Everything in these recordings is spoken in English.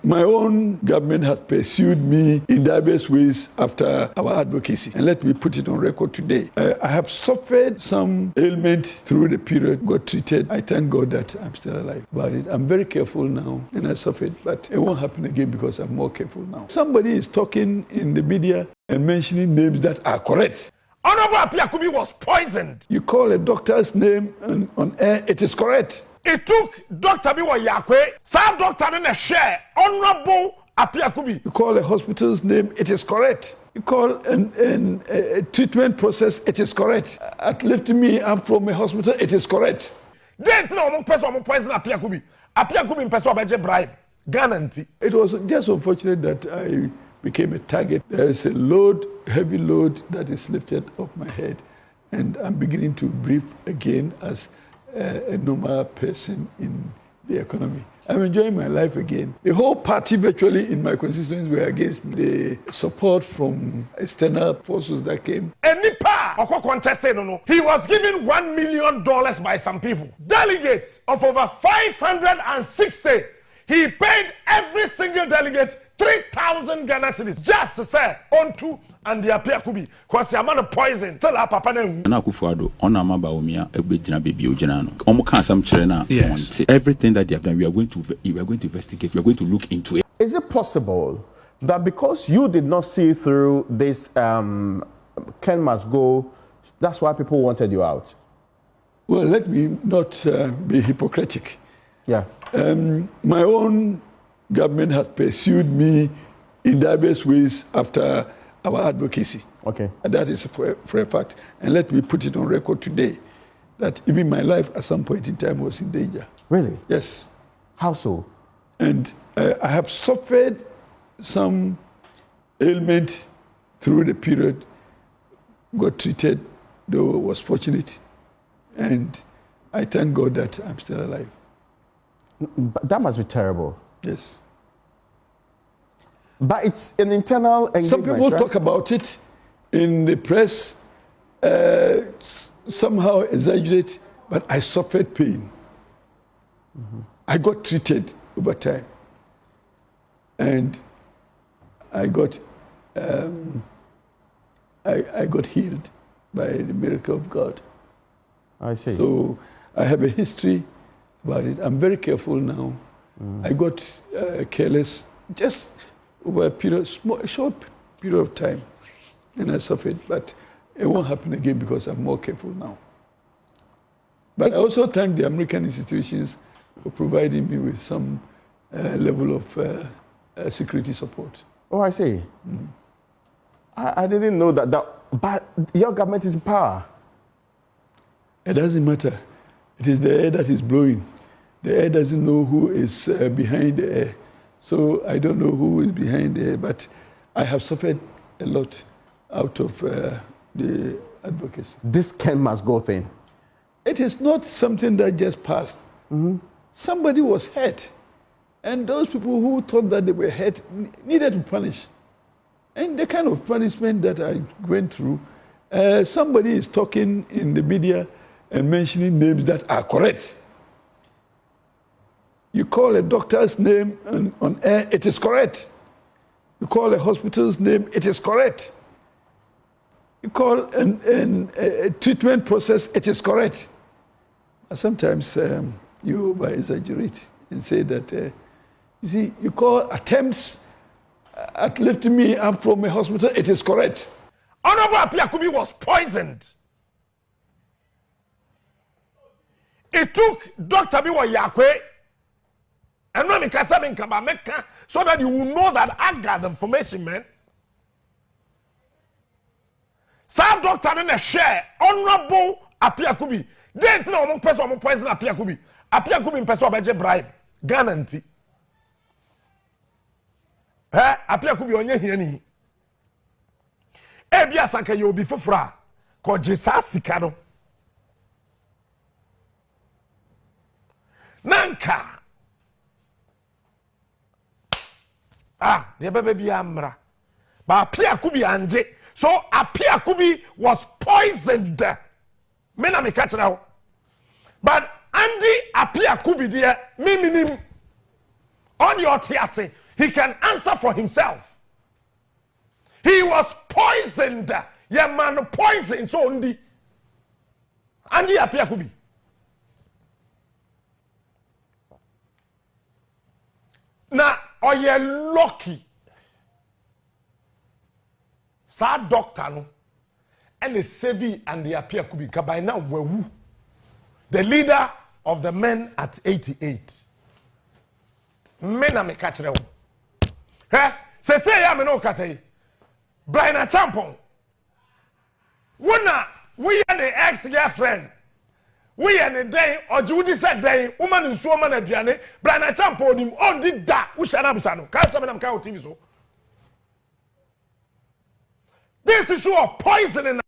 My own government has pursued me in diverse ways after our advocacy. And let me put it on record today. I have suffered some ailment through the period, got treated. I thank God that I'm still alive about it. I'm very careful now, and I suffered, but it won't happen again because I'm more careful now. Somebody is talking in the media and mentioning names that are correct. Honorable Appiah Kubi was poisoned. You call a doctor's name on air, it is correct. It took Dr. Biwa Yakwe, some doctor in a share, Honorable Appiah Kubi. You call a hospital's name, it is correct. You call a treatment process, it is correct. At lifting me up from a hospital, it is correct. Then no person poison Appiah Kubi. Appiah Kubi person budget bribe. Guarantee. It was just unfortunate that I became a target. There is a load, heavy load that is lifted off my head, and I'm beginning to breathe again as a normal person in the economy. I'm enjoying my life again. The whole party virtually in my constituency were against me. The support from external forces that came. He was given $1 million by some people. Delegates of over 560. He paid every single delegate 3,000 Ghana cedis just to say onto and the Appiah Kubi because the amount of poison tell our papa name. Nana-Addo on Amaba Omia Ebejina Baby Ojana. Omoka some Chirena. Yes. Everything that they have done, we are going to investigate. We are going to look into it. Is it possible that because you did not see through this Ken must go, that's why people wanted you out? Well, let me not be hypocritic. Yeah. My own government has pursued me in diverse ways after our advocacy. Okay. And that is for a fact. And let me put it on record today that even my life at some point in time was in danger. Really? Yes. How so? And I have suffered some ailment through the period, got treated, though was fortunate. And I thank God that I'm still alive. But that must be terrible. Yes. But it's an internal engagement. Some people right? talk about it in the press, somehow exaggerate, but I suffered pain. Mm-hmm. I got treated over time. And I got healed by the miracle of God. I see. So I have a history about it. I'm very careful now. I got careless just over a short period of time, and I suffered. But it won't happen again because I'm more careful now. But I also thank the American institutions for providing me with some level of security support. Oh, I see. I didn't know that. But your government is in power. It doesn't matter. It is the air that is blowing. The air doesn't know who is behind the air. So I don't know who is behind the air, but I have suffered a lot out of the advocacy. This Ken must go thing. It is not something that just passed. Mm-hmm. Somebody was hurt. And those people who thought that they were hurt needed to punish. And the kind of punishment that I went through, somebody is talking in the media and mentioning names that are correct. You call a doctor's name on air, it is correct. You call a hospital's name, it is correct. You call a treatment process, it is correct. Sometimes you over-exaggerate and say that, you see, you call attempts at lifting me up from a hospital, it is correct. Honorable Appiah Kubi was poisoned. It took Dr. Biwa Yakwe and when Meka so that you will know that I got the information, man. Some doctor in a share, Honorable Appiah Kubi. Then no person poison Appiah Kubi. Appiah Kubi person budget bribe. Guarantee. Appiah Kubi onye hiani. Ebia sanka yo bi fofra ko jesa sika no. Nanka. The baby amra. But Appiah Kubi anje. So Appiah Kubi was poisoned. Mena me catch now. But Andy Appiah Kubi there, minim on your tiase. he can answer for himself. He was poisoned. Yeah, man, poisoned. So only. And the Appiah Kubi. Now, are you lucky? Sa doctor no, and the Sevi and the Appiah Kubi by now were the leader of the men at 88. Men are me catch them. Hey, say ya me no ka say. Brian Champon. We are the ex-girlfriend. We are the day or Judy said day, woman in so man aduane, Brian Champon him on did that. We shall have no. Can't some of them count TV so. This issue of poisoning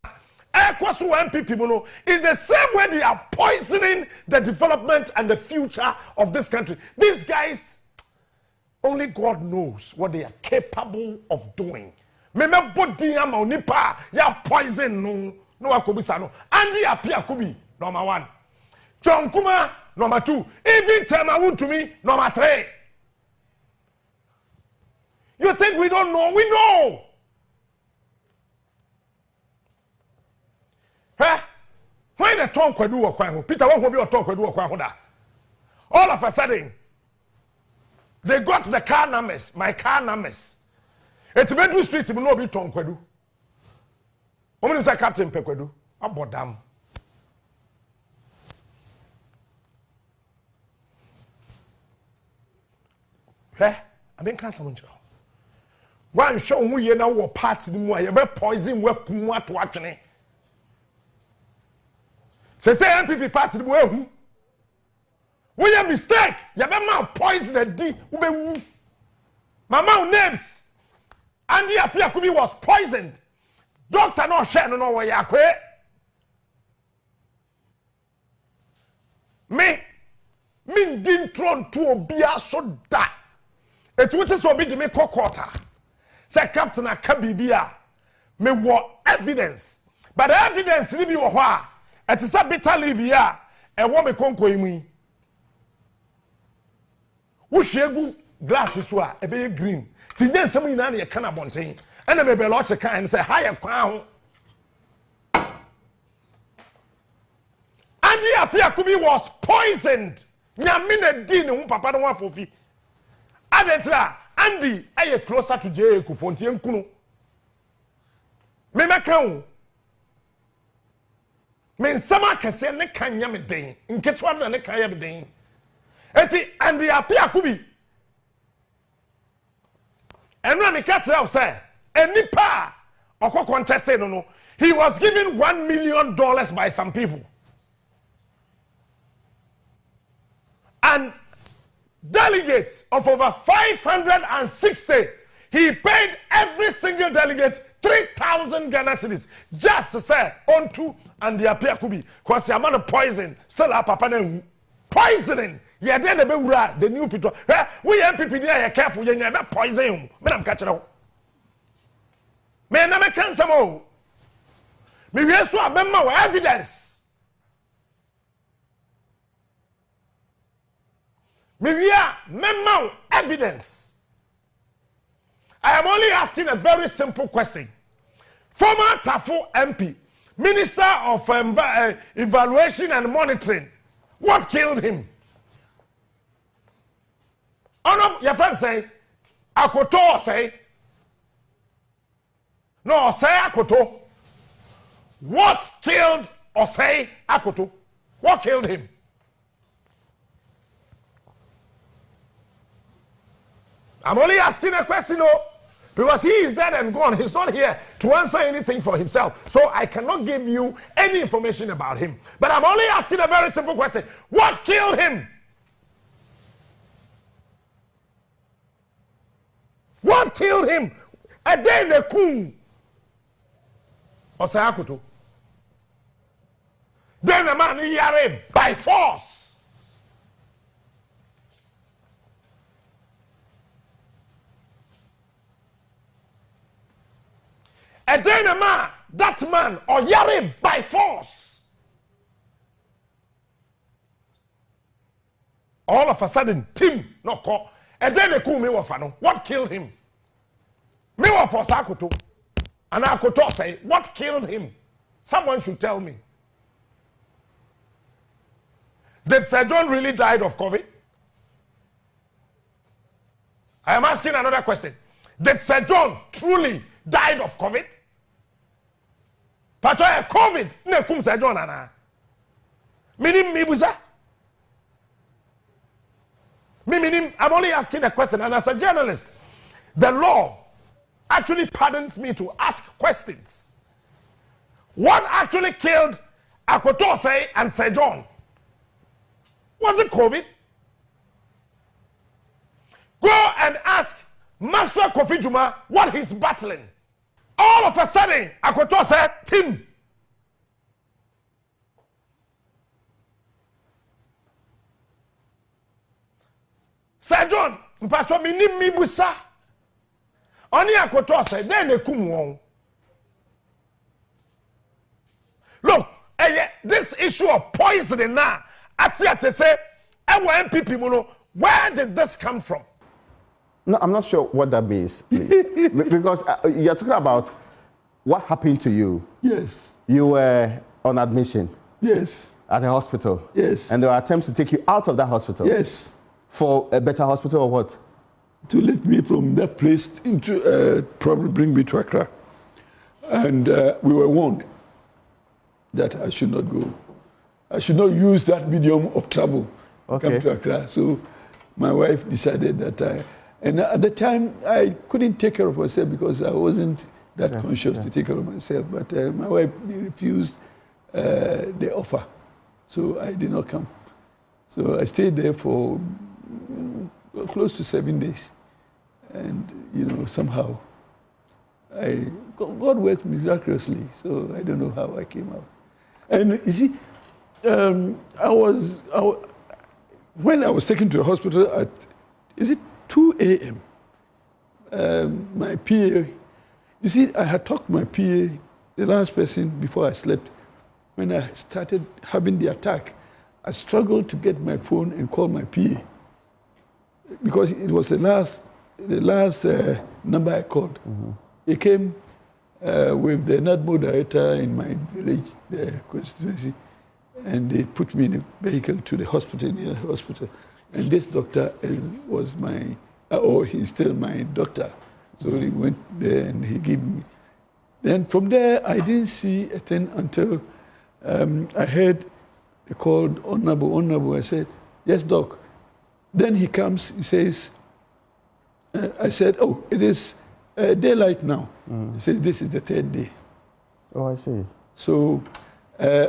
NPP is the same way they are poisoning the development and the future of this country. These guys, only God knows what they are capable of doing. Meme body ama onipa ya poison no akobisa no. And the Appiah Kubi number 1. John Kuma number 2. Even Tema to me number 3. You think we don't know? We know. When the tongue could do a crime, Peter won't be a tongue could do a crime. All of a sudden, they got the car numbers, my car numbers. It's Bedroom Street, it will not be tongue could do. Woman is a Captain Pequedu. About damn. I mean, can't someone show. One show we now were parts in the more, you poison work to watching. Say NPP party the way we a mistake. You better poison the D. Mama names. And the Appiah Kubi was poisoned. Doctor no share no where you Me didn't thrown to obia so da. It would so be the me quarter. Say Captain Akabibia. Me what evidence. But the evidence leave you a it is a bitter leave here. And what me conquer me. Wushegu glasses were a bit green. Tijan some in a can of bontain. And I may be lots of kind say higher crown. And the Appiah Kubi was poisoned. Nyamina din papa don't want for fee. Adentra Andy aye closer to J Kufonti and Kuno. Me makau. Men sama kese ne kanya me den nketwa na ne kanya me den enti and the Appiah Kubi enra me catch out say enipa okọ contested no he was given $1 million by some people and delegates of over 560 he paid every single delegate 3,000 Ghana cedis just to say onto and the Appiah Kubi because the amount of poison still up papa poisoning yeah then the new people we NPP there careful you never poison me am catch now me na me can some me we so abemma evidence me we memma evidence. I am only asking a very simple question. Former Tafo MP, Minister of Evaluation and Monitoring, what killed him? Oh no, your friend say, Akoto say. No, say Akoto. What killed Osei Akoto? What killed him? I'm only asking a question, because he is dead and gone. He's not here to answer anything for himself. So I cannot give you any information about him. But I'm only asking a very simple question. What killed him? What killed him? A day in the coup. Osei Akoto. Then the man he by force. And then a man, that man, or yare by force. All of a sudden, Tim, no call. And then they call me wafano. What killed him? Me wafo sakoto. And Akoto say, what killed him? Someone should tell me. Did Sir John really died of COVID? I am asking another question. Did Sir John truly died of COVID? But COVID, ne kum Sir John ana. Minim mibuza. I'm only asking a question, and as a journalist, the law actually pardons me to ask questions. What actually killed Akotose and Sir John? Was it COVID? Go and ask Maxwell Kofi Juma what he's battling. All of a sudden, Akotose, Tim. Sir John, mpacho minim mibusa. Oni Akotose, then they come on. Look, this issue of poisoning now, Appiah to say, NPP muno, where did this come from? No, I'm not sure what that means, please. Because you're talking about what happened to you. Yes. You were on admission. Yes. At a hospital. Yes. And there were attempts to take you out of that hospital. Yes. For a better hospital or what? To lift me from that place into, probably bring me to Accra. And we were warned that I should not go. I should not use that medium of travel to come to Accra. So my wife decided that and at the time I couldn't take care of myself because I wasn't that conscious to take care of myself. But my wife refused the offer. So I did not come. So I stayed there for close to 7 days. And, you know, somehow God worked miraculously. So I don't know how I came out. And you see, when I was taken to the hospital at, is it 2 a.m., my PA, you see, I had talked to my PA, the last person, before I slept. When I started having the attack, I struggled to get my phone and call my PA because it was the last number I called. Mm-hmm. He came with the NADMO director in my village, the constituency, and they put me in a vehicle to the hospital, near the hospital. And this doctor was my, he's still my doctor. So he went there and he gave me. Then from there, I didn't see a thing until I heard they called Honorable. I said, yes, doc. Then he comes, he says, I said, oh, it is daylight now. He says, this is the 3rd day. Oh, I see. So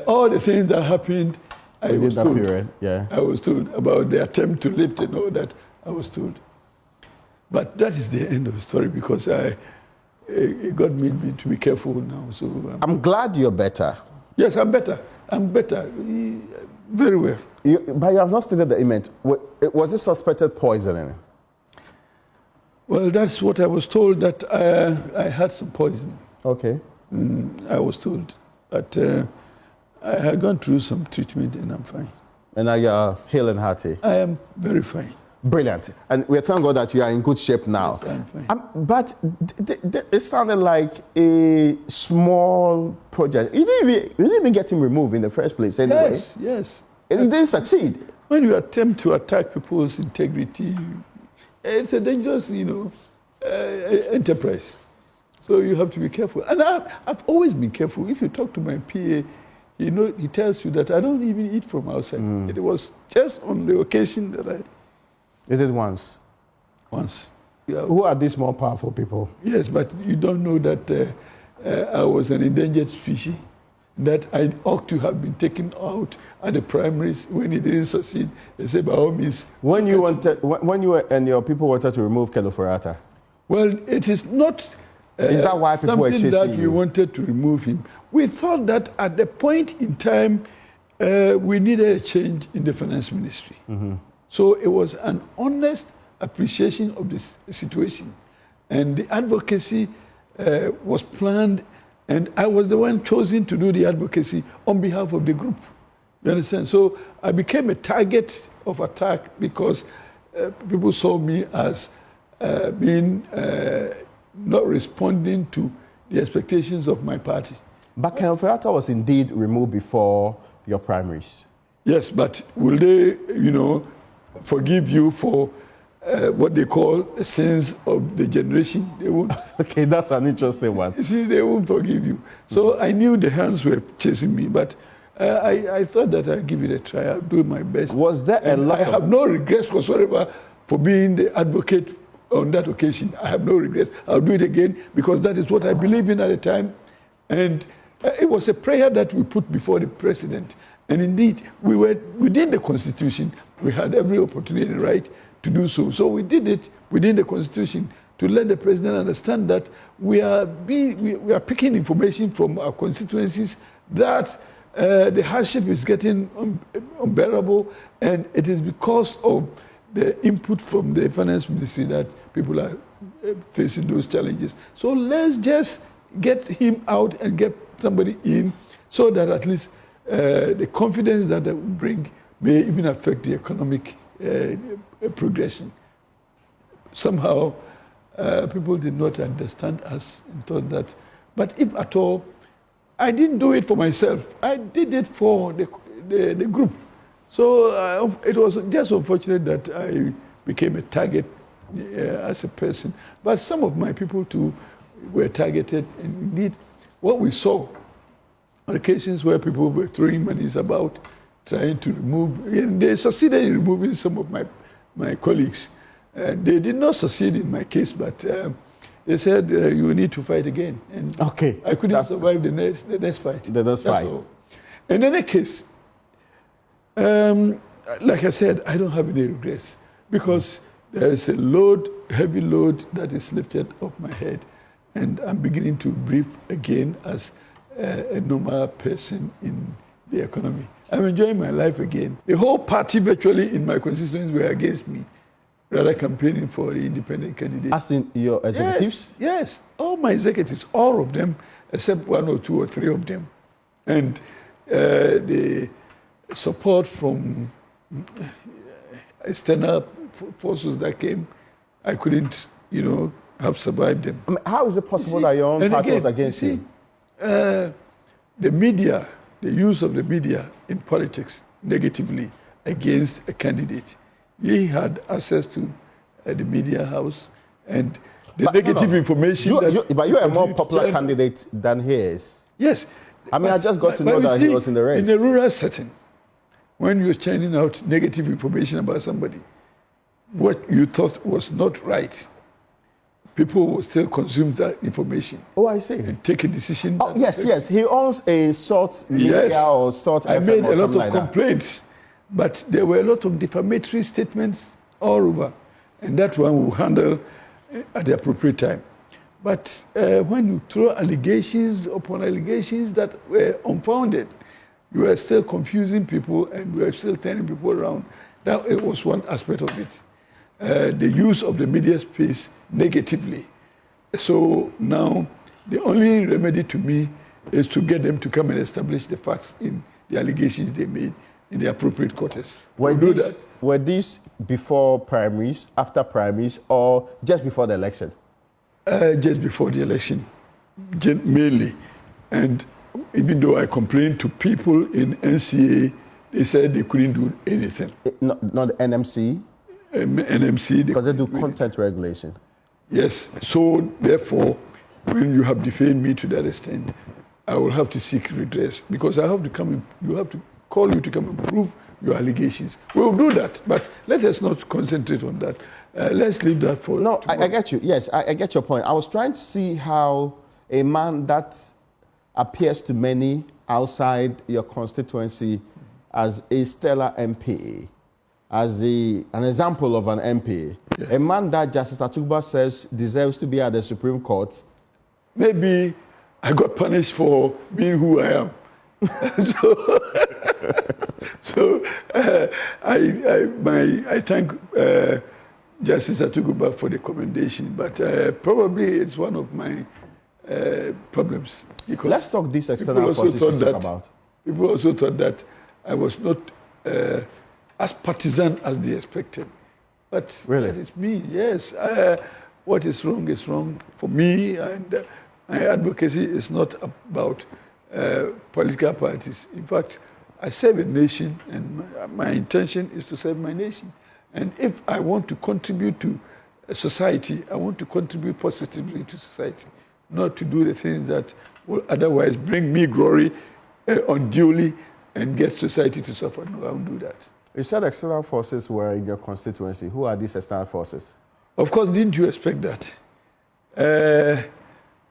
all the things that happened, I was told. Period. Yeah. I was told about the attempt to lift and all that. I was told. But that is the end of the story because it got me to be careful now. So I'm glad you're better. Yes, I'm better. I'm better. Very well. But you have not stated the event. Was it suspected poisoning? Well, that's what I was told, that I had some poison. Okay. I was told. But I had gone through some treatment and I'm fine. And now you're hale and hearty? I am very fine. Brilliant. And we thank God that you are in good shape now. Yes, I'm fine. But it sounded like a small project. You didn't even get him removed in the first place anyway. Yes, yes. And it didn't succeed. When you attempt to attack people's integrity, it's a dangerous, enterprise. So you have to be careful. And I've always been careful. If you talk to my PA, he tells you that I don't even eat from outside. It was just on the occasion that I... You did once? Once. Who are these more powerful people? Yes, but you don't know that I was an endangered species, that I ought to have been taken out at the primaries. When it didn't succeed, they said, by all means... When you and your people wanted to remove Kelofurata? Well, it is not... is that why people were chasing you? Something that we wanted to remove him. We thought that at the point in time, we needed a change in the finance ministry. Mm-hmm. So it was an honest appreciation of this situation. And the advocacy was planned, and I was the one chosen to do the advocacy on behalf of the group. You understand? So I became a target of attack because people saw me as being not responding to the expectations of my party. But Ken Ofori-Atta was indeed removed before your primaries. Yes, but will they, forgive you for what they call sins of the generation? They won't. Okay, that's an interesting one. You see, they won't forgive you. So I knew the hands were chasing me, but I thought that I'd give it a try. I'll do my best. Was there a lot I have no regrets whatsoever for being the advocate on that occasion. I have no regrets. I'll do it again because that is what I believe in at the time. And it was a prayer that we put before the president. And indeed, we were within the Constitution. We had every opportunity and right to do so. So we did it within the Constitution to let the president understand that we are picking information from our constituencies that the hardship is getting unbearable, and it is because of the input from the finance ministry that people are facing those challenges. So let's just get him out and get somebody in so that at least the confidence that will bring may even affect the economic progression. Somehow, people did not understand us and thought that, but if at all, I didn't do it for myself. I did it for the group. So it was just unfortunate that I became a target as a person. But some of my people too were targeted. And indeed, what we saw on occasions where people were throwing monies about, trying to remove, and they succeeded in removing some of my colleagues. They did not succeed in my case, but they said you need to fight again. And okay, I couldn't survive the next fight. The next fight. All. In any case, like I said, I don't have any regrets because there is a heavy load that is lifted off my head, and I'm beginning to breathe again as a normal person in the economy. I'm enjoying my life again. The whole party virtually in my constituency were against me, rather campaigning for the independent candidate. As in your executives? Yes, all my executives, all of them, except one or two or three of them. And the support from external forces that came, I couldn't, have survived them. I mean, how is it possible that your own party was against you? The media, the use of the media in politics negatively against a candidate. He had access to the media house and the negative information. But you're a more popular candidate than he is. Yes. I mean, I just got to know that he was in the race. In a rural setting, when you're churning out negative information about somebody, what you thought was not right, people will still consume that information. Oh, I see. And take a decision. Oh, yes. He owns a sort media or sort I FM made a lot of like complaints, but there were a lot of defamatory statements all over. And that one will handle at the appropriate time. But when you throw allegations upon allegations that were unfounded, you are still confusing people and you are still turning people around. That it was one aspect of it. The use of the media space negatively. So now the only remedy to me is to get them to come and establish the facts in the allegations they made in the appropriate quarters. Were these before primaries, after primaries, or just before the election? Just before the election, mainly. And even though I complained to people in NCA, they said they couldn't do anything. Not NMC? NMC. Because they do content regulation. Yes. So therefore, when you have defamed me to that extent, I will have to seek redress because I have to come in, you have to call you to come and prove your allegations. We will do that, but let us not concentrate on that. Let's leave that for No, I get you. Yes, I get your point. I was trying to see how a man that appears to many outside your constituency as a stellar MP, as an example of an MP, yes. A man that Justice Atuba says deserves to be at the Supreme Court. Maybe I got punished for being who I am. I thank Justice Atuba for the commendation, but probably it's one of my problems. Let's talk these external forces you talk about. People also thought that I was not as partisan as they expected. But Really? that is me, yes. What is wrong for me, and my advocacy is not about political parties. In fact, I serve a nation, and my intention is to serve my nation. And if I want to contribute to society, I want to contribute positively to society, not to do the things that will otherwise bring me glory unduly and get society to suffer. No, I won't do that. You said external forces were in your constituency. Who are these external forces? Of course, didn't you expect that?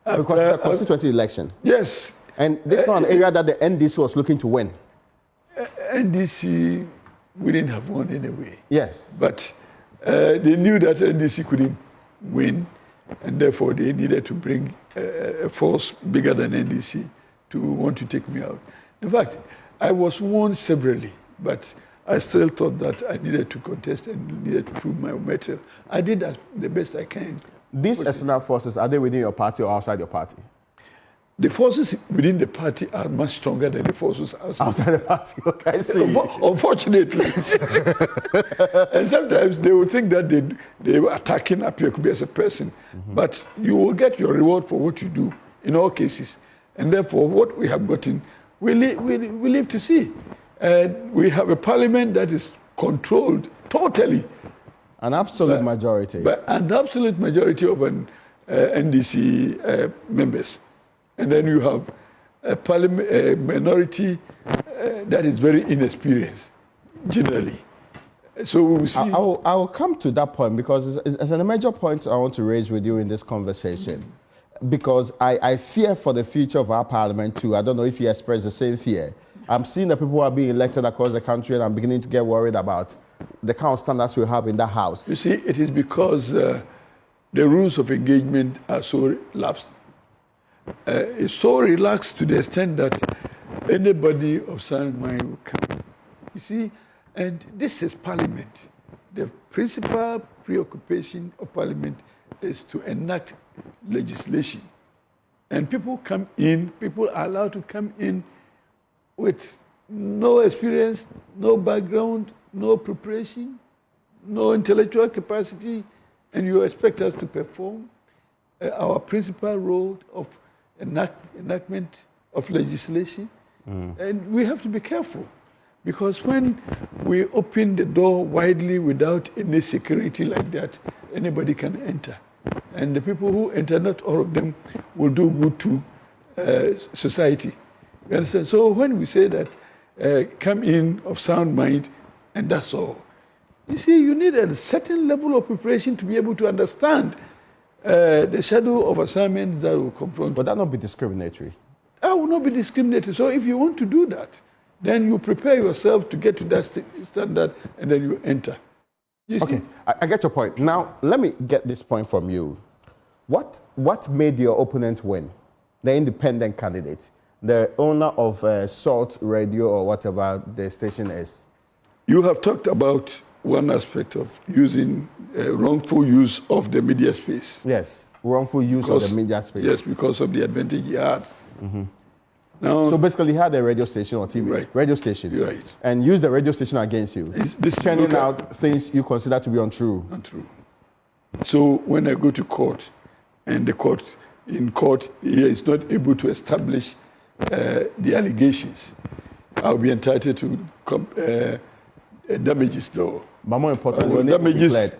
Because it's a constituency election. Yes. And this is not an area that the NDC was looking to win. NDC, we didn't have one anyway. Yes. But they knew that NDC couldn't win, and therefore they needed to bring a force bigger than NDC to want to take me out. In fact, I was warned severally, but I still thought that I needed to contest and needed to prove my mettle. I did that the best I can. These external forces, are they within your party or outside your party? The forces within the party are much stronger than the forces outside the party. Okay, I see. Unfortunately. And sometimes they will think that they were attacking Appiah Kubi as a person. Mm-hmm. But you will get your reward for what you do in all cases. And therefore, what we have gotten, we live to see. We have a parliament that is controlled totally. An absolute majority. But an absolute majority of NDC members. And then you have a minority that is very inexperienced, generally. So we will see. I will come to that point because it's a major point I want to raise with you in this conversation. Because I fear for the future of our parliament too. I don't know if you express the same fear. I'm seeing that people are being elected across the country, and I'm beginning to get worried about the kind of standards we have in the House. You see, it is because the rules of engagement are so lapsed. It's so relaxed to the extent that anybody of sound mind will come. You see, and this is Parliament. The principal preoccupation of Parliament is to enact legislation. And people are allowed to come in with no experience, no background, no preparation, no intellectual capacity, and you expect us to perform our principal role of enactment of legislation. And we have to be careful, because when we open the door widely without any security like that, anybody can enter. And the people who enter, not all of them will do good to society. You understand? So when we say that come in of sound mind, and that's all. You see, you need a certain level of preparation to be able to understand the shadow of assignments that will confront. But that not be discriminatory? That will not be discriminatory. So if you want to do that, then you prepare yourself to get to that standard, and then you enter. You see? Okay, I get your point. Now, let me get this point from you. What made your opponent win? The independent candidate, the owner of Salt Radio or whatever the station is. You have talked about one aspect of using wrongful use of the media space. Yes, wrongful use of the media space. Yes, because of the advantage he had. Mm-hmm. Now, so basically, he had a radio station or TV, right. Radio station, You're right, and used the radio station against you, churning out things you consider to be untrue. Untrue. So when I go to court, and in court he is not able to establish the allegations, I'll be entitled to damages, though. But more importantly, damages.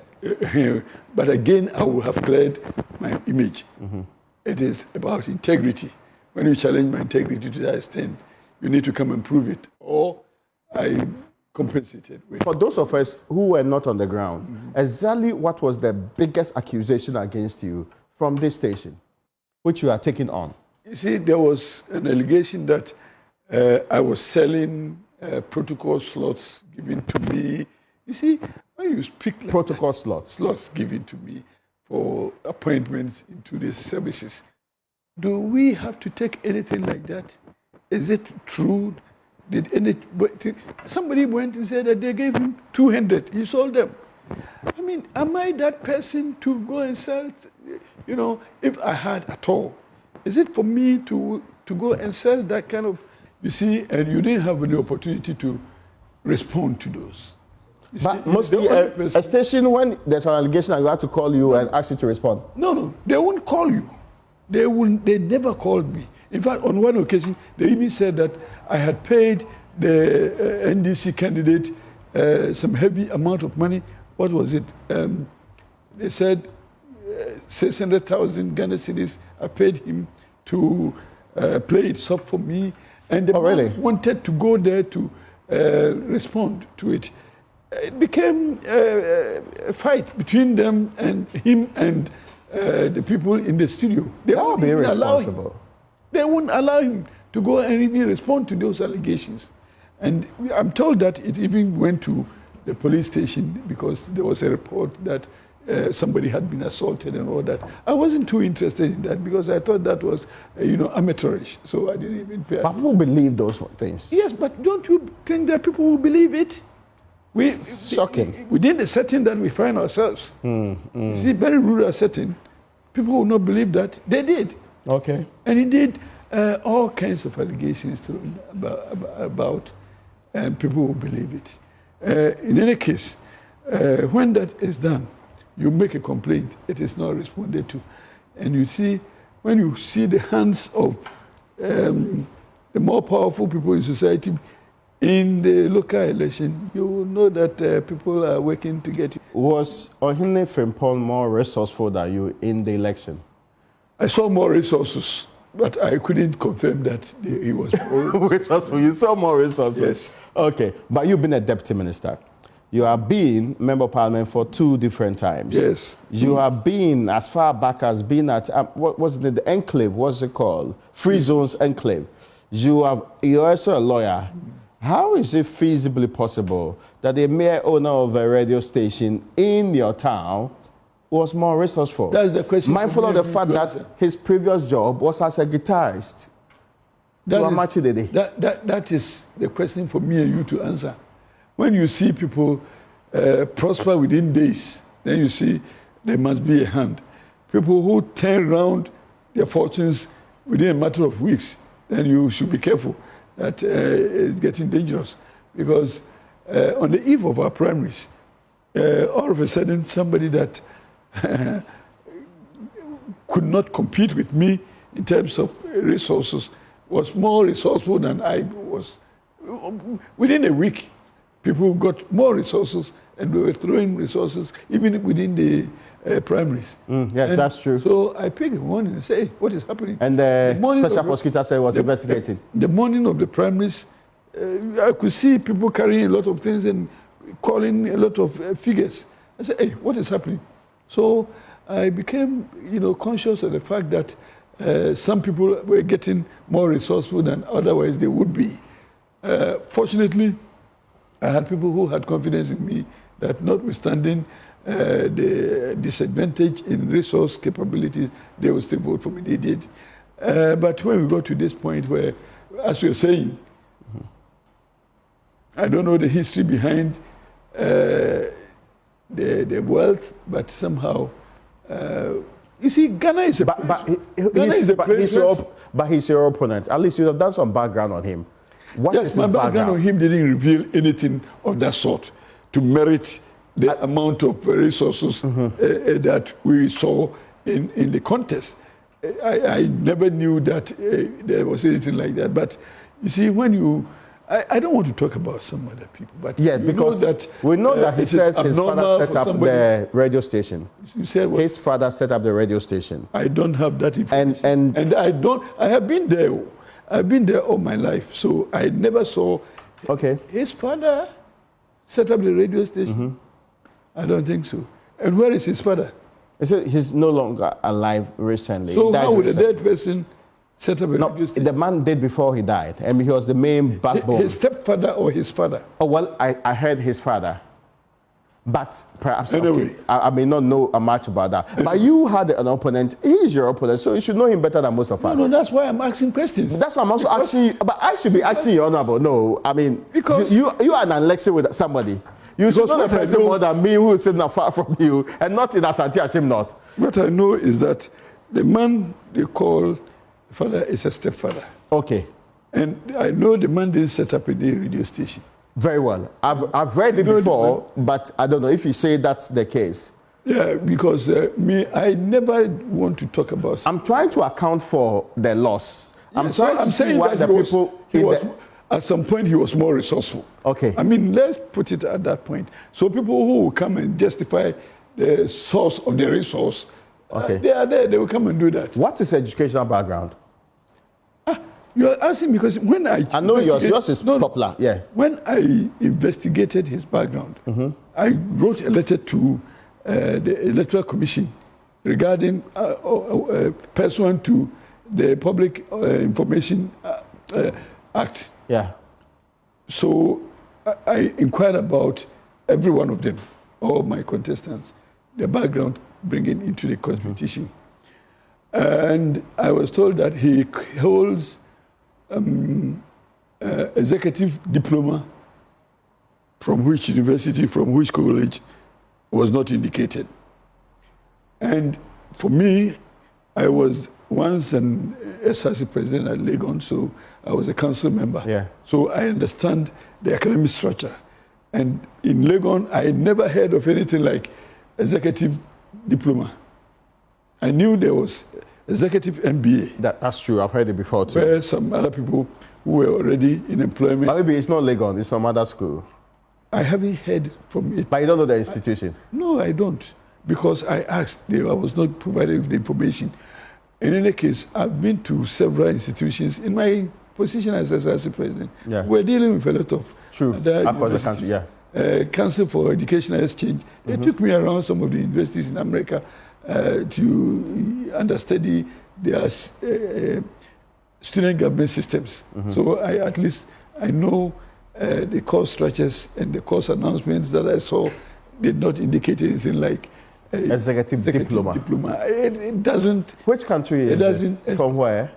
But again, I will have cleared my image. Mm-hmm. It is about integrity. When you challenge my integrity to that extent, you need to come and prove it, or I compensated with. For those of us who were not on the ground, exactly what was the biggest accusation against you from this station, which you are taking on? You see, there was an allegation that I was selling protocol slots given to me. You see, when you speak like protocol that, slots given to me for appointments into these services, do we have to take anything like that? Is it true? Somebody went and said that they gave him 200. He sold them. I mean, am I that person to go and sell? You know, if I had at all, is it for me to go and sell that kind of? You see, and you didn't have the opportunity to respond to those. But mostly a station, when there's an allegation, you have to call you and ask you to respond. No, they won't call you. They never called me. In fact, on one occasion, they even said that I had paid the NDC candidate some heavy amount of money. What was it? They said 600,000 Ghana cedis. I paid him to play it soft for me. And the man wanted to go there to respond to it. It became a fight between them and him and the people in the studio. They would be irresponsible. They wouldn't allow him to go and really respond to those allegations. And I'm told that it even went to the police station because there was a report that somebody had been assaulted and all that. I wasn't too interested in that because I thought that was, amateurish. So I didn't even pay attention. But people believe those things. Yes, but don't you think that people will believe it? Shocking. Within the setting that we find ourselves. See, very rural setting, people will not believe that. They did. Okay. And he did all kinds of allegations thrown about and people will believe it. In any case, when that is done, you make a complaint, it is not responded to. And you see, when you see the hands of the more powerful people in society in the local election, you will know that people are working to get you. Was Ohene Frimpong more resourceful than you in the election? I saw more resources, but I couldn't confirm that he was more resourceful. You saw more resources? Yes. Okay, but you've been a deputy minister. You have been member of parliament for 2 different times. Yes. You have been as far back as being at, what was it, the enclave, what's it called? Free Zones Enclave. You're also a lawyer. How is it feasibly possible that the mere owner of a radio station in your town was more resourceful? That's the question. Mindful of the fact that his previous job was as a guitarist. That is the question for me and you to answer. When you see people prosper within days, then you see there must be a hand. People who turn around their fortunes within a matter of weeks, then you should be careful that it's getting dangerous. Because on the eve of our primaries, all of a sudden somebody that could not compete with me in terms of resources was more resourceful than I was. Within a week, people got more resources and they were throwing resources even within the primaries. That's true. So I picked one and say, hey, what is happening? And the special prosecutor said was investigating. The morning of the primaries, I could see people carrying a lot of things and calling a lot of figures. I said, hey, what is happening? So I became, conscious of the fact that some people were getting more resourceful than otherwise they would be. Fortunately, I had people who had confidence in me that notwithstanding the disadvantage in resource capabilities, they would still vote for me. They did. But when we got to this point where, as we were saying, I don't know the history behind the wealth, but somehow, you see, Ghana is a But he's your opponent. At least you have done some background on him. What is my background on him didn't reveal anything of that sort to merit the amount of resources that we saw in the contest. I never knew that there was anything like that. But you see, when you... I don't want to talk about some other people, but because we know that he says his father set up the radio station. You said what? His father set up the radio station. I don't have that information. And I have been there. I've been there all my life, so I never saw his father set up the radio station. I don't think so. And where is his father? He said he's no longer alive recently. So how would a dead person set up a radio station? The man did before he died, and he was the main backbone. His stepfather or his father? Oh, well, I heard his father. But perhaps, anyway. I may not know much about that. But you had an opponent. He is your opponent, so you should know him better than most of us. No, that's why I'm asking questions. That's why I'm also asking you. But I should be asking you, Honorable. No, I mean, because you are in an election with somebody. You should know a person more than me who is sitting far from you and not in Asante Achim North. What I know is that the man they call father is a stepfather. Okay. And I know the man didn't set up a radio station. Very well. I've read it before, but I don't know if you say that's the case. Yeah, because I never want to talk about. I'm trying to account for the loss. I'm trying to see why the people. At some point, he was more resourceful. Okay. I mean, let's put it at that point. So people who will come and justify the source of the resource, okay, they are there. They will come and do that. What is educational background? You are asking because when I know yours is popular. Yeah. When I investigated his background, I wrote a letter to the Electoral Commission regarding pursuant to the Public Information Act. Yeah. So I inquired about every one of them, all my contestants, their background bringing into the competition. And I was told that he holds executive diploma from which university, from which college, was not indicated. And for me, I was once an SRC president at Legon, so I was a council member. Yeah. So I understand the academic structure. And in Legon, I had never heard of anything like executive diploma. I knew there was executive MBA. That's true. I've heard it before too. Where some other people who were already in employment. But maybe it's not Legon, it's some other school. I haven't heard from it. But you don't know the institution? No, I don't. Because I asked, I was not provided with the information. In any case, I've been to several institutions in my position as SRC president. Yeah. We're dealing with a lot of across the country, yeah. Council for Educational Exchange. They took me around some of the universities in America to understudy their student government systems. So at least I know the course structures and the course announcements that I saw did not indicate anything like executive diploma. It doesn't. Which country is this? From where?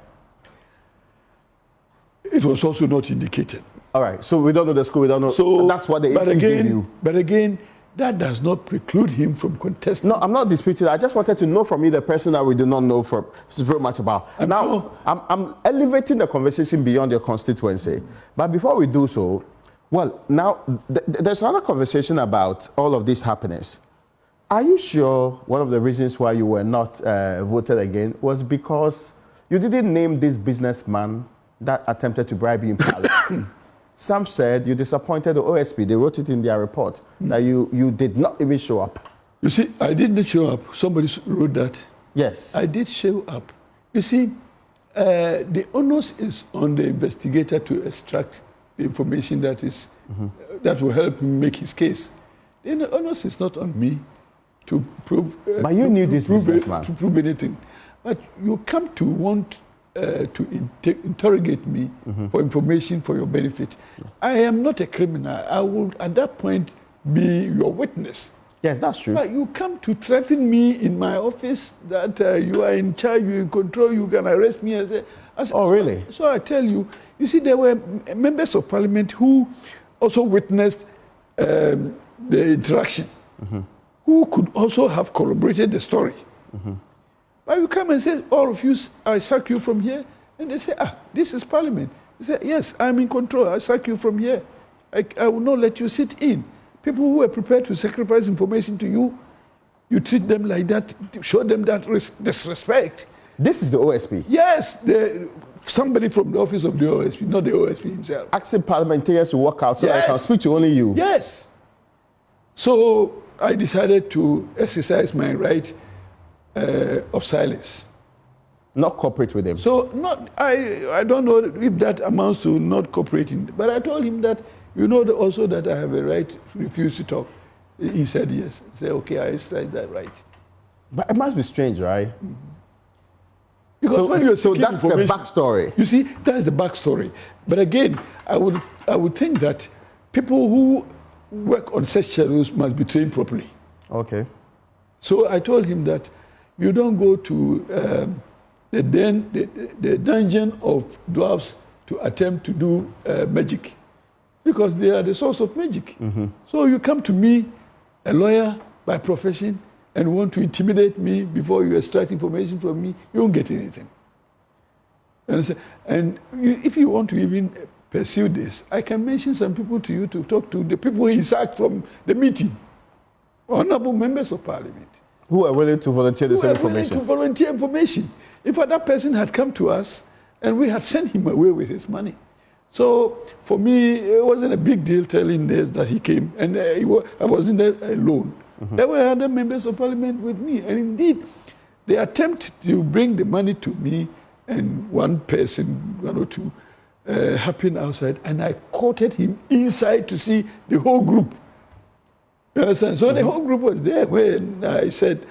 It was also not indicated. All right, so we don't know the school, we don't know. So that's what the AC gave you. But again, that does not preclude him from contesting. No, I'm not disputing. I just wanted to know from you the person that we do not know very much about. I'm elevating the conversation beyond your constituency. But before we do so, well, now there's another conversation about all of these happenings. Are you sure one of the reasons why you were not voted again was because you didn't name this businessman that attempted to bribe you in Parliament? Some said you disappointed the OSP. They wrote it in their report that you did not even show up. You see, I didn't show up. Somebody wrote that. Yes. I did show up. You see, the onus is on the investigator to extract the information that is that will help him make his case. Then the onus is not on me to prove. But you knew this businessman. To prove anything. But you come to want to interrogate me for information for your benefit. I am not a criminal. I will, at that point, be your witness. Yes, that's true. But you come to threaten me in my office that you are in charge, you in control, you can arrest me. I say, oh, really? So I tell you, you see, there were members of parliament who also witnessed the interaction, who could also have corroborated the story. But you come and say, all of you, I sack you from here. And they say, this is parliament. They say, yes, I'm in control. I sack you from here. I will not let you sit in. People who are prepared to sacrifice information to you, you treat them like that, show them that disrespect. This is the OSP? Yes, somebody from the office of the OSP, not the OSP himself. Asking parliamentarians to walk out so that I can speak to only you. Yes. So I decided to exercise my right of silence. Not cooperate with him. So I don't know if that amounts to not cooperating, but I told him that, you know also that I have a right to refuse to talk. He said yes. I said, okay, I exercise that right. But it must be strange, right? Because when you're seeking that's the backstory. You see, that's the backstory. But again, I would think that people who work on such schedules must be trained properly. Okay. So I told him that you don't go to the dungeon of dwarfs to attempt to do magic, because they are the source of magic. So you come to me, a lawyer by profession, and want to intimidate me before you extract information from me, you won't get anything. And if you want to even pursue this, I can mention some people to you to talk to, the people he sacked from the meeting, honorable members of parliament. Who are willing to volunteer this information? Willing to volunteer information. If that person had come to us and we had sent him away with his money. So for me, it wasn't a big deal telling this that he came, and I wasn't there alone. There were other members of parliament with me, and indeed, the attempt to bring the money to me and one person, one or two, happened outside, and I courted him inside to see the whole group. You understand? So the whole group was there when I said,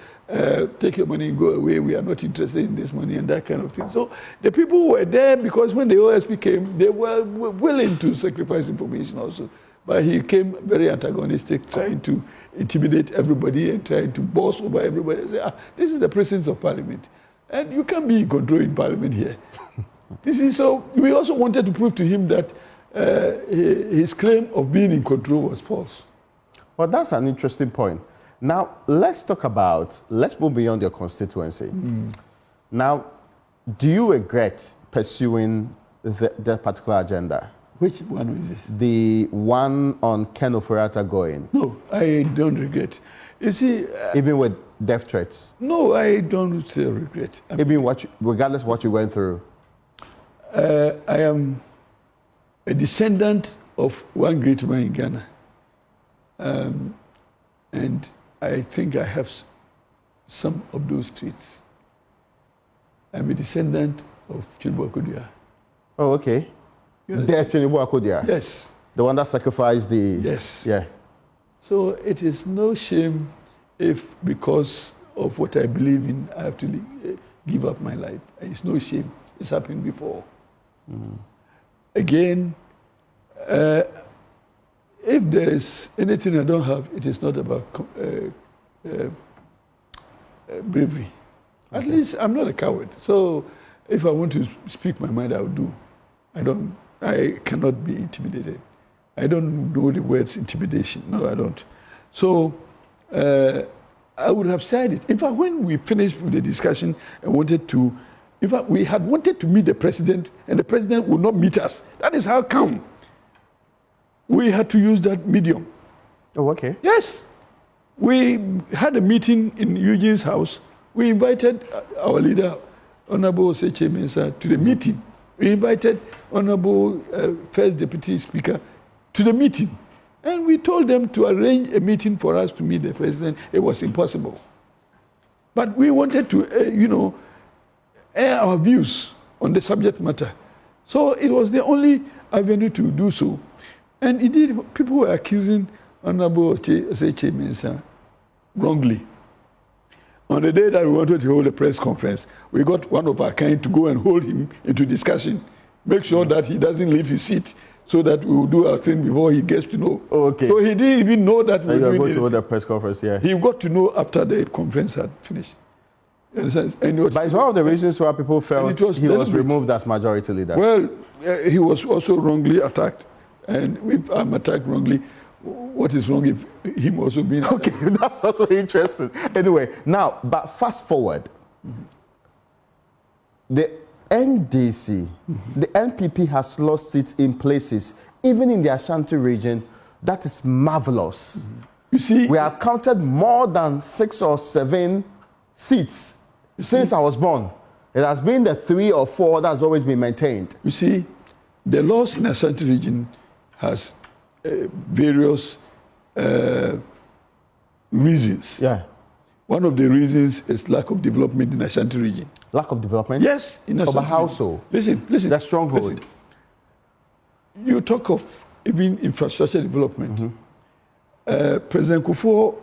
take your money and go away. We are not interested in this money and that kind of thing. So the people were there because when the OSP came, they were willing to sacrifice information also. But he came very antagonistic, trying to intimidate everybody and trying to boss over everybody. I say, this is the presence of parliament. And you can't be in control in parliament here. This is so. We also wanted to prove to him that his claim of being in control was false. Well, that's an interesting point. Now, let's move beyond your constituency. Now, do you regret pursuing that particular agenda? Which one is this? The one on Ken Ofori-Atta going. No, I don't regret. You see... even with death threats? No, I don't regret. Even regardless of what you went through? I am a descendant of one great man in Ghana. And I think I have some of those traits. I'm a descendant of Chinubu Akodia. Oh, okay. Death Chinubu Akodia? Yes. The one that sacrificed the... Yes. Yeah. So it is no shame if, because of what I believe in, I have to give up my life. It's no shame. It's happened before. Again, if there is anything I don't have, it is not about bravery. Okay. At least I'm not a coward. So if I want to speak my mind, I will do. I cannot be intimidated. I don't know the words intimidation. No, I don't. So I would have said it. In fact, when we finished with the discussion and wanted to, in fact, we had wanted to meet the president, and the president would not meet us. That is how come we had to use that medium. Oh, okay. Yes. We had a meeting in Eugene's house. We invited our leader, Honorable Seche Mensah, to the meeting. We invited Honorable First Deputy Speaker to the meeting. And we told them to arrange a meeting for us to meet the president. It was impossible. But we wanted to, air our views on the subject matter. So it was the only avenue to do so. And indeed, people were accusing Honorable Seche Mensah wrongly. On the day that we wanted to hold a press conference, we got one of our kind to go and hold him into discussion, make sure that he doesn't leave his seat, so that we will do our thing before he gets to know. Okay. So he didn't even know that we were going to hold a press conference, yeah. He got to know after the conference had finished. And but it's one of the reasons why people felt he was removed as majority leader. Well, he was also wrongly attacked. And if I'm attacked wrongly, what is wrong if him also being attacked? Okay, that's also interesting. Anyway, now, but fast forward. The NDC, the NPP has lost seats in places, even in the Ashanti region. That is marvelous. You see, we have counted more than 6 or 7 seats since I was born. It has been the 3 or 4 that's always been maintained. You see, the loss in Ashanti region has various reasons. Yeah. One of the reasons is lack of development in Ashanti region. Lack of development? Yes, in Ashanti region. How so? Listen. The stronghold. Listen. You talk of even infrastructure development. President Kufuor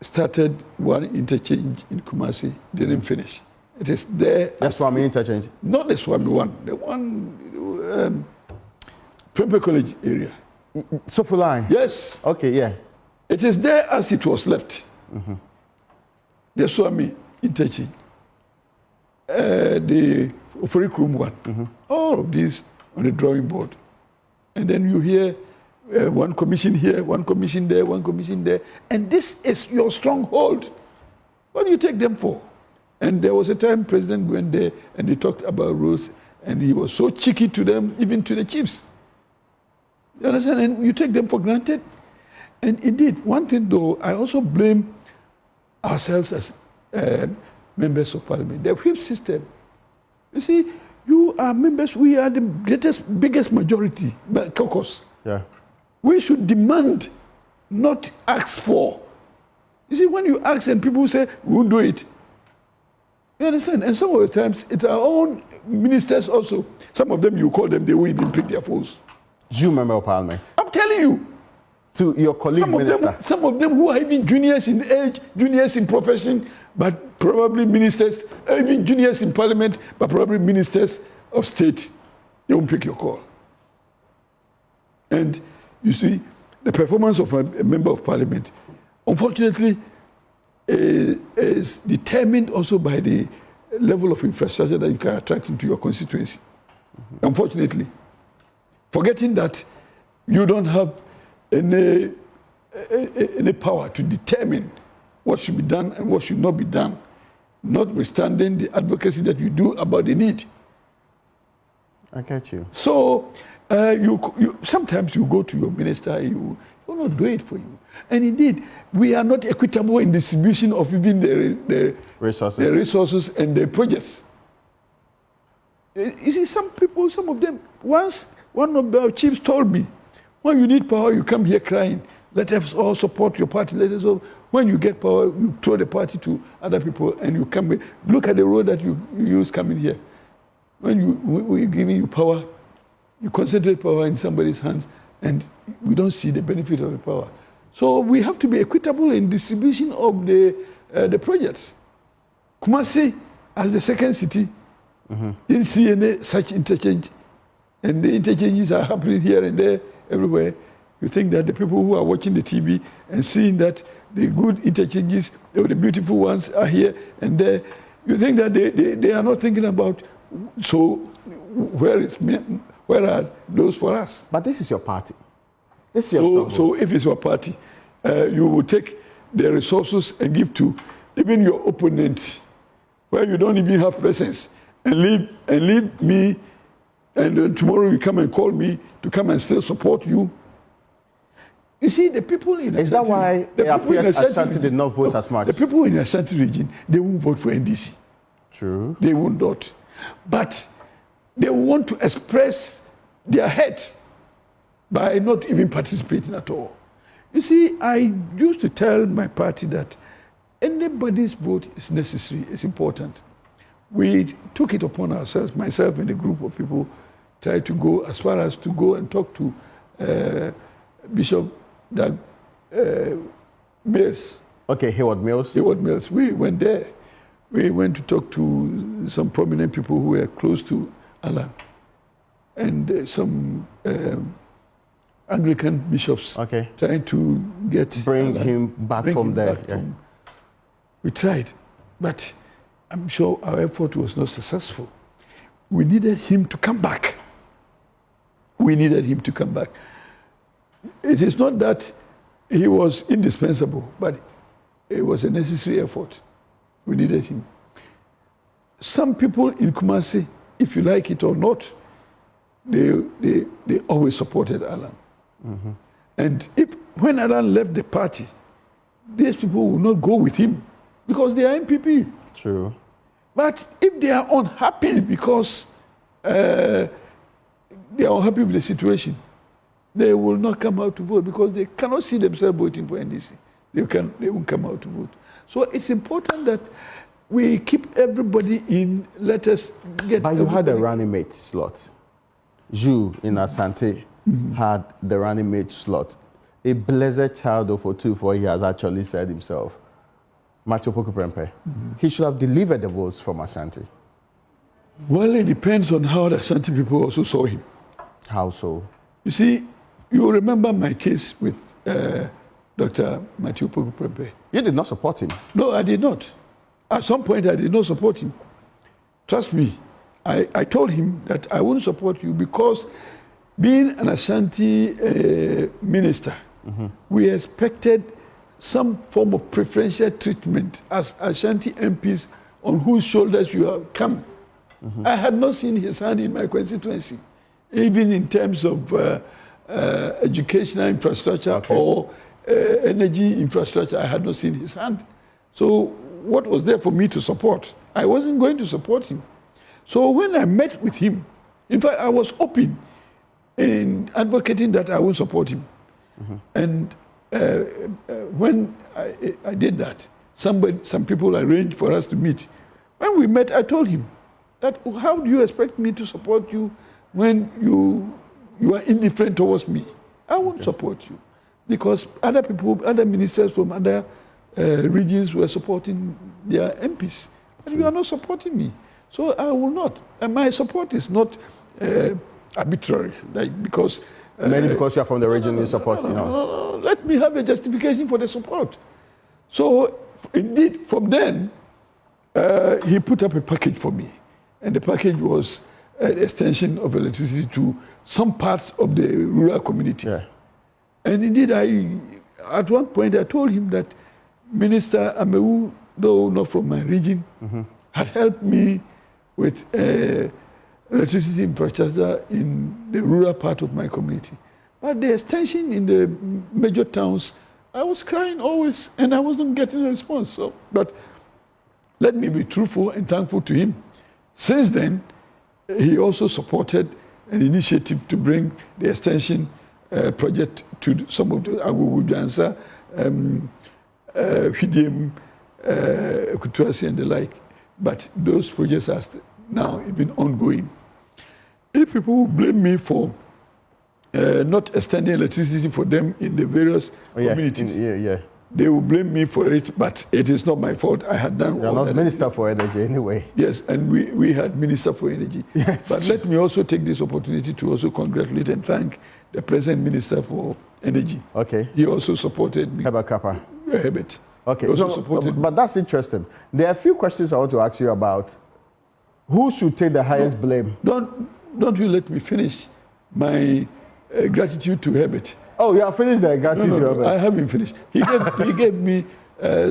started one interchange in Kumasi, didn't finish. It is there. The Swami interchange? Not the Swami one. The one, Prempeh College area. Sofu line? Yes. Okay, yeah. It is there as it was left. The Swami interchange. The Ofori Krum one. All of these on the drawing board. And then you hear one commission here, one commission there, one commission there. And this is your stronghold. What do you take them for? And there was a time President went there and they talked about roads, and he was so cheeky to them, even to the chiefs. You understand? And you take them for granted. And indeed, one thing though, I also blame ourselves as members of parliament. The whip system. You see, you are members, we are the biggest majority, but caucus. Yeah. We should demand, not ask for. You see, when you ask and people say, we'll do it. You understand? And some of the times, it's our own ministers also. Some of them, you call them, they will even pick their phones. You member of parliament. I'm telling you. To your colleague minister. Some of them who are even juniors in age, juniors in profession, but probably ministers, even juniors in parliament, but probably ministers of state, they won't pick your call. And you see, the performance of a member of parliament, unfortunately, is determined also by the level of infrastructure that you can attract into your constituency. Mm-hmm. Unfortunately. Forgetting that you don't have any power to determine what should be done and what should not be done, notwithstanding the advocacy that you do about the need. I get you. So sometimes you go to your minister, he will not do it for you. And indeed, we are not equitable in distribution of even the resources and the projects. You see, some people, some of them, once one of the chiefs told me, when you need power, you come here crying. Let us all support your party. Let us all. When you get power, you throw the party to other people and you come. Look at the road that you use coming here. When we're giving you power, you concentrate power in somebody's hands and we don't see the benefit of the power. So we have to be equitable in distribution of the projects. Kumasi, as the second city, didn't see any such interchange. And the interchanges are happening here and there, everywhere. You think that the people who are watching the TV and seeing that the good interchanges, the beautiful ones are here and there, you think that they are not thinking about, so where are those for us? But this is your party. This is your so if it's your party, you will take the resources and give to even your opponents, where you don't even have presence, and leave me, and then tomorrow you come and call me to come and still support you. You see, the people in Is that why Ashanti did not vote as much? The people in the Ashanti region, they won't vote for NDC. True. They will not. But they want to express their heads by not even participating at all. You see, I used to tell my party that anybody's vote is necessary, it's important. We took it upon ourselves, myself and a group of people, tried to go as far as to go and talk to Bishop Doug Mills. Okay, Hayward Mills. Hayward Mills. We went there. We went to talk to some prominent people who were close to Alan and some Anglican bishops. Okay. Trying to bring him back from there. We tried, but I'm sure our effort was not successful. We needed him to come back. We needed him to come back. It is not that he was indispensable, but it was a necessary effort. We needed him. Some people in Kumasi, if you like it or not, they always supported Alan. Mm-hmm. And when Alan left the party, these people will not go with him because they are NPP. True. But if they are unhappy because they are unhappy with the situation, they will not come out to vote because they cannot see themselves voting for NDC. They won't come out to vote. So it's important that we keep everybody in. Let us get. But you had a running mate slot. You in Asante had the running mate slot. A blessed child of Otufor, he has actually said himself. Macho Poku Prempe. He should have delivered the votes from Asante. Well, it depends on how the Asante people also saw him. How so? You see, you remember my case with Dr. Matthew Poku Prempe. You did not support him? No, I did not. At some point, I did not support him. Trust me. I told him that I wouldn't support you because being an Ashanti minister, we expected some form of preferential treatment as Ashanti MPs on whose shoulders you have come. I had not seen his hand in my constituency, even in terms of educational infrastructure or energy infrastructure. I had not seen his hand. So what was there for me to support? I wasn't going to support him. So when I met with him, in fact, I was open in advocating that I would support him. And when I did that, some people arranged for us to meet. When we met, I told him that, how do you expect me to support you when you are indifferent towards me? I won't support you, because other people, other ministers from other regions were supporting their MPs, and you are not supporting me. So I will not. And my support is not arbitrary, like because... Mainly because you are from the region, you support, No. Let me have a justification for the support. So indeed, from then, he put up a package for me. And the package was an extension of electricity to some parts of the rural communities. Yeah. And indeed, at one point, I told him that Minister Amewu, though not from my region, had helped me with electricity infrastructure in the rural part of my community. But the extension in the major towns, I was crying always, and I wasn't getting a response. So, but let me be truthful and thankful to him. Since then, he also supported an initiative to bring the extension project to some of the Agwujansa, Hidiem, Kutuasi, and the like. But those projects are now even ongoing. If people blame me for not extending electricity for them in the various communities, they will blame me for it, but it is not my fault. I had done all that. You're not Minister for Energy anyway. Yes, and we had Minister for Energy. Yes. But let me also take this opportunity to also congratulate and thank the present Minister for Energy. Okay. He also supported me. Herbert Kappa. Herbert. Okay, supported but that's interesting. There are a few questions I want to ask you about. Who should take the highest blame? Don't you let me finish my gratitude to Herbert. Oh, you have finished the gratitude to Herbert? I haven't finished. He gave me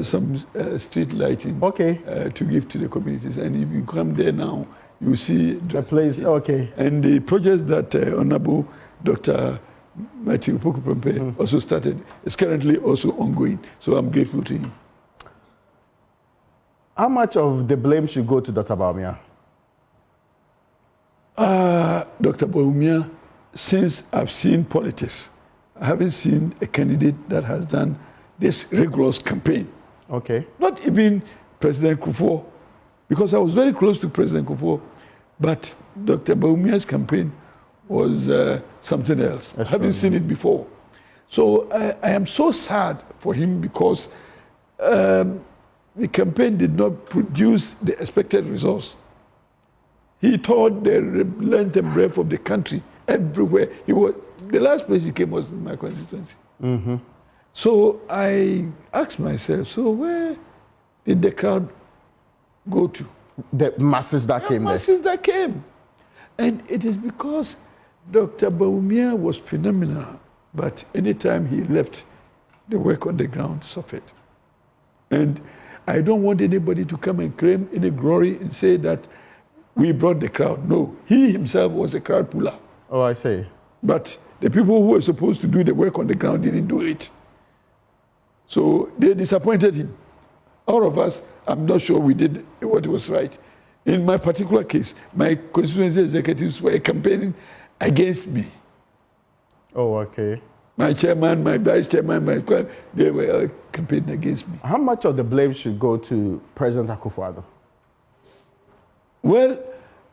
some street lighting to give to the communities. And if you come there now, you see the place. Okay. And the projects that Honorable Dr. Matthew Pokuprempe also started is currently also ongoing. So I'm grateful to him. How much of the blame should go to Dr. Bawumia? Dr. Bawumia, since I've seen politics, I haven't seen a candidate that has done this rigorous campaign. Okay. Not even President Kufuor, because I was very close to President Kufuor, but Dr. Bawumia's campaign was something else. I haven't seen it before. So I am so sad for him because the campaign did not produce the expected results. He taught the length and breadth of the country everywhere. The last place he came was in my constituency. So I asked myself, so where did the crowd go to? The masses that came there. Masses that came. And it is because Dr. Bawumia was phenomenal, but anytime he left, the work on the ground suffered. And I don't want anybody to come and claim any glory and say that we brought the crowd. No, he himself was a crowd puller. Oh, I see. But the people who were supposed to do the work on the ground didn't do it. So they disappointed him. All of us, I'm not sure we did what was right. In my particular case, my constituency executives were campaigning against me. Oh, okay. My chairman, my vice chairman, they were campaigning against me. How much of the blame should go to President Akufo-Addo? Well,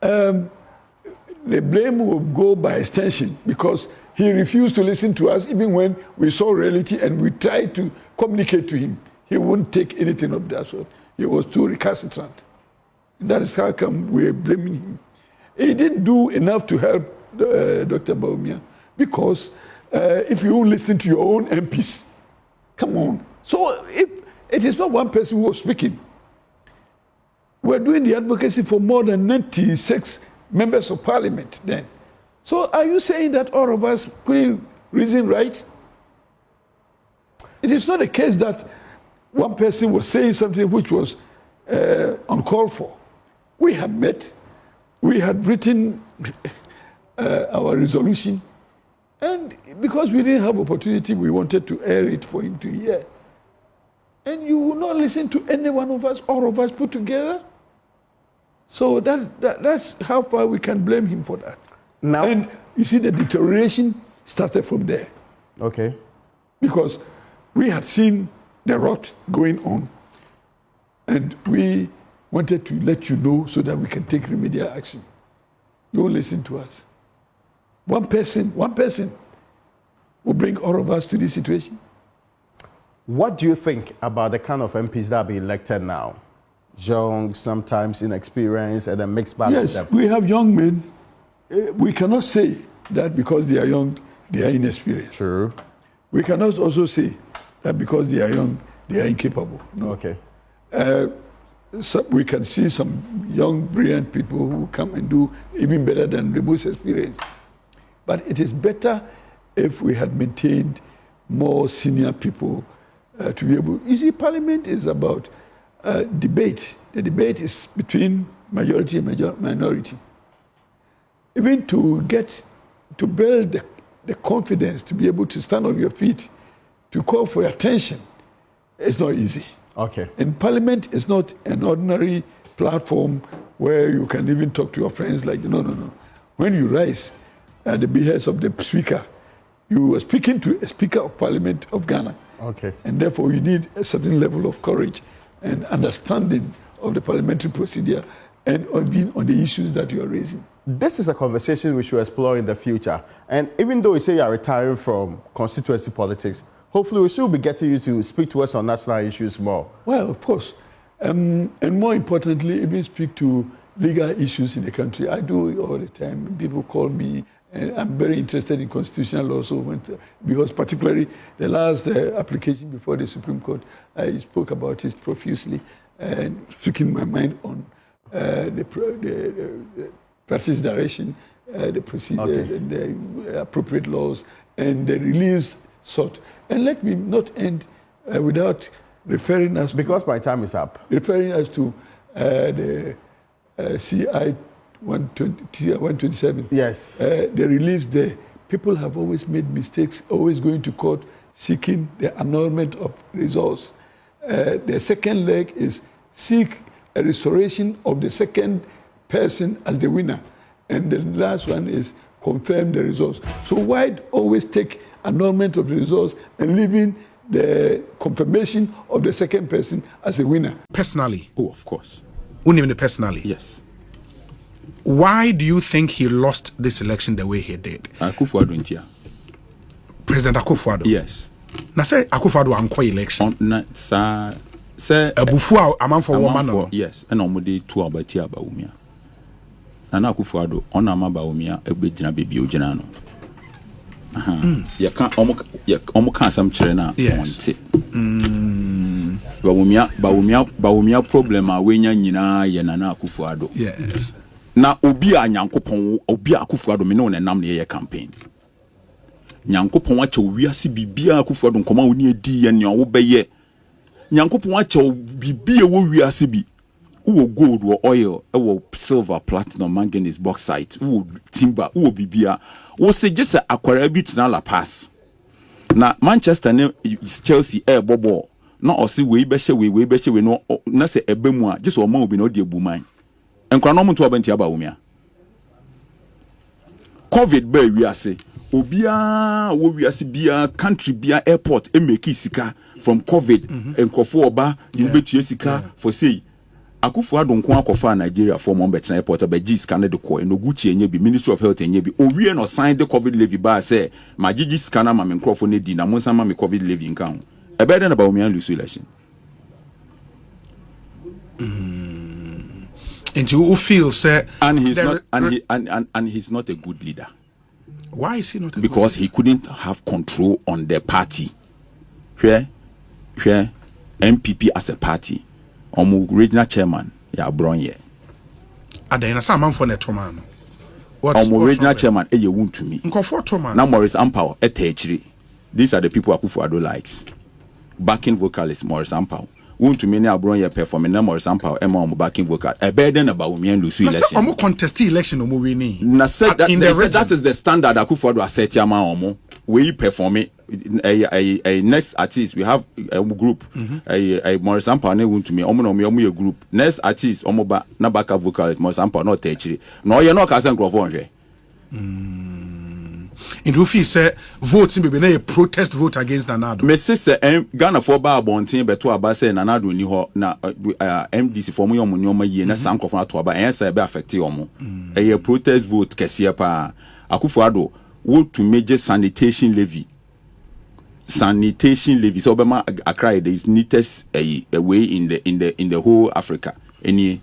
the blame will go by extension because he refused to listen to us even when we saw reality and we tried to communicate to him. He wouldn't take anything of that sort. He was too recalcitrant. That is how come we're blaming him. He didn't do enough to help Dr. Bawumia because if you listen to your own MPs, come on. So if it is not one person who was speaking, we're doing the advocacy for more than 96 members of parliament then. So are you saying that all of us couldn't reason right? It is not a case that one person was saying something which was uncalled for. We had met, we had written our resolution, And because we didn't have opportunity, we wanted to air it for him to hear. And you will not listen to any one of us, all of us put together. So that's how far we can blame him for that. Now, and you see, the deterioration started from there. Okay. Because we had seen the rot going on, and we wanted to let you know so that we can take remedial action. You won't listen to us. One person will bring all of us to this situation. What do you think about the kind of MPs that are being elected now? Young, sometimes inexperienced, and then mixed bag Yes, of them. we have young men. We cannot say that because they are young, they are inexperienced. True. We cannot also say that because they are young, they are incapable. No. Okay. So we can see some young, brilliant people who come and do even better than the most experienced. But it is better if we had maintained more senior people to be able. You see, Parliament is about debate. The debate is between majority and minority. Even to build the confidence to be able to stand on your feet, to call for attention, it's not easy. Okay. And Parliament is not an ordinary platform where you can even talk to your friends like, no. When you rise at the behest of the Speaker, you are speaking to a Speaker of Parliament of Ghana. Okay. And therefore you need a certain level of courage and understanding of the parliamentary procedure and being on the issues that you are raising. This is a conversation we should explore in the future. And even though you say you are retiring from constituency politics, hopefully we should be getting you to speak to us on national issues more. Well, of course. And more importantly, even speak to legal issues in the country. I do it all the time. People call me, and I'm very interested in constitutional law. So because particularly the last application before the Supreme Court, I spoke about it profusely and speaking my mind on the practice direction, the procedures, and the appropriate laws, and the reliefs sought. And let me not end without referring us because my time is up. Referring us to the CI 127. Yes. The reliefs there. People have always made mistakes, always going to court seeking the annulment of results. The second leg is seek a restoration of the second person as the winner. And the last one is confirm the results. So why always take annulment of the results and leaving the confirmation of the second person as a winner? Personally. Oh, of course. Unimne personally. Yes. Why do you think he lost this election the way he did? Akufo-Addo ntia. President Akufo-Addo? Yes. Na say Akufo-Addo anko election. Na sa say abufu a amanfo woman no. Yes. And omode two abati Abawumia. Nana Akufo-Addo ona Abawumia egbegyina bebi ogyina no. Ya kan omo kan sam kyerɛ na onte. Bawumia problem a wenya nyina ye Nana Akufo-Addo. Yes. Na obi a Nyankopɔn obi a Akufo-Addo me no na nam ne ye campaign. Nyankopɔn akyɛ owiase bibia Akufo-Addo nkɔma woni edi ye ne wo bɛyɛ. Nyankopɔn akyɛ bibia wo wiase bi. Wo gold, wo oil, wo silver, platinum, manganese, bauxite, wo timber, wo bibia. Wo se just akwara bi tena La Paz. Na Manchester ne Chelsea bobo. Na osi we bɛhyɛ we no na se ebe mu a just o ma obi na odi ebuman. Enkwa no muntu obenti Abawumia. COVID ba wiase. Obia wo wiase bia country bia airport e make sika from COVID. Enkofo oba you betu sika for say Akufo-Addo nko akofa Nigeria for Mombasa airport abaji scanner de ko no Gucci enye bi Ministry of Health enye bi owie no sign the COVID levy ba say magigi scanner ma me nkrofo ne di na monsa ma me COVID levy nka ho e be na Abawumia lose election. And you feel say and he's not a good leader. Why is he not a because good he couldn't have control on the party. Where NPP as a party. Regional chairman, Bronye. Adena sa man for netoma no. Regional chairman, ye won to me. Nkofo toma. Now Maurice Ampao, These are the people Akufo-Addo likes. Backing vocalist Maurice Ampao. want to many abroad your performing number sample Emma backing vocal a burden about me and Lucy election. I'm contest election or winning. That is the standard I could for to set your man we perform it. A next artist we have a group a more sample ne want to me omo group next artist omo na backup vocal more sample not techiri no you no can microphone here. In Rufi say votes in be a protest vote against Nana-Addo. Me sister Ghana for ba bontin beto aba say Nana-Addo ni ho na MDC for mo yom nyoma yie na sankofo ato aba en say be affect omo a protest vote kese pa Akufo-Addo vote to major sanitation levy so Obama Accra there is neatest a way in the whole Africa any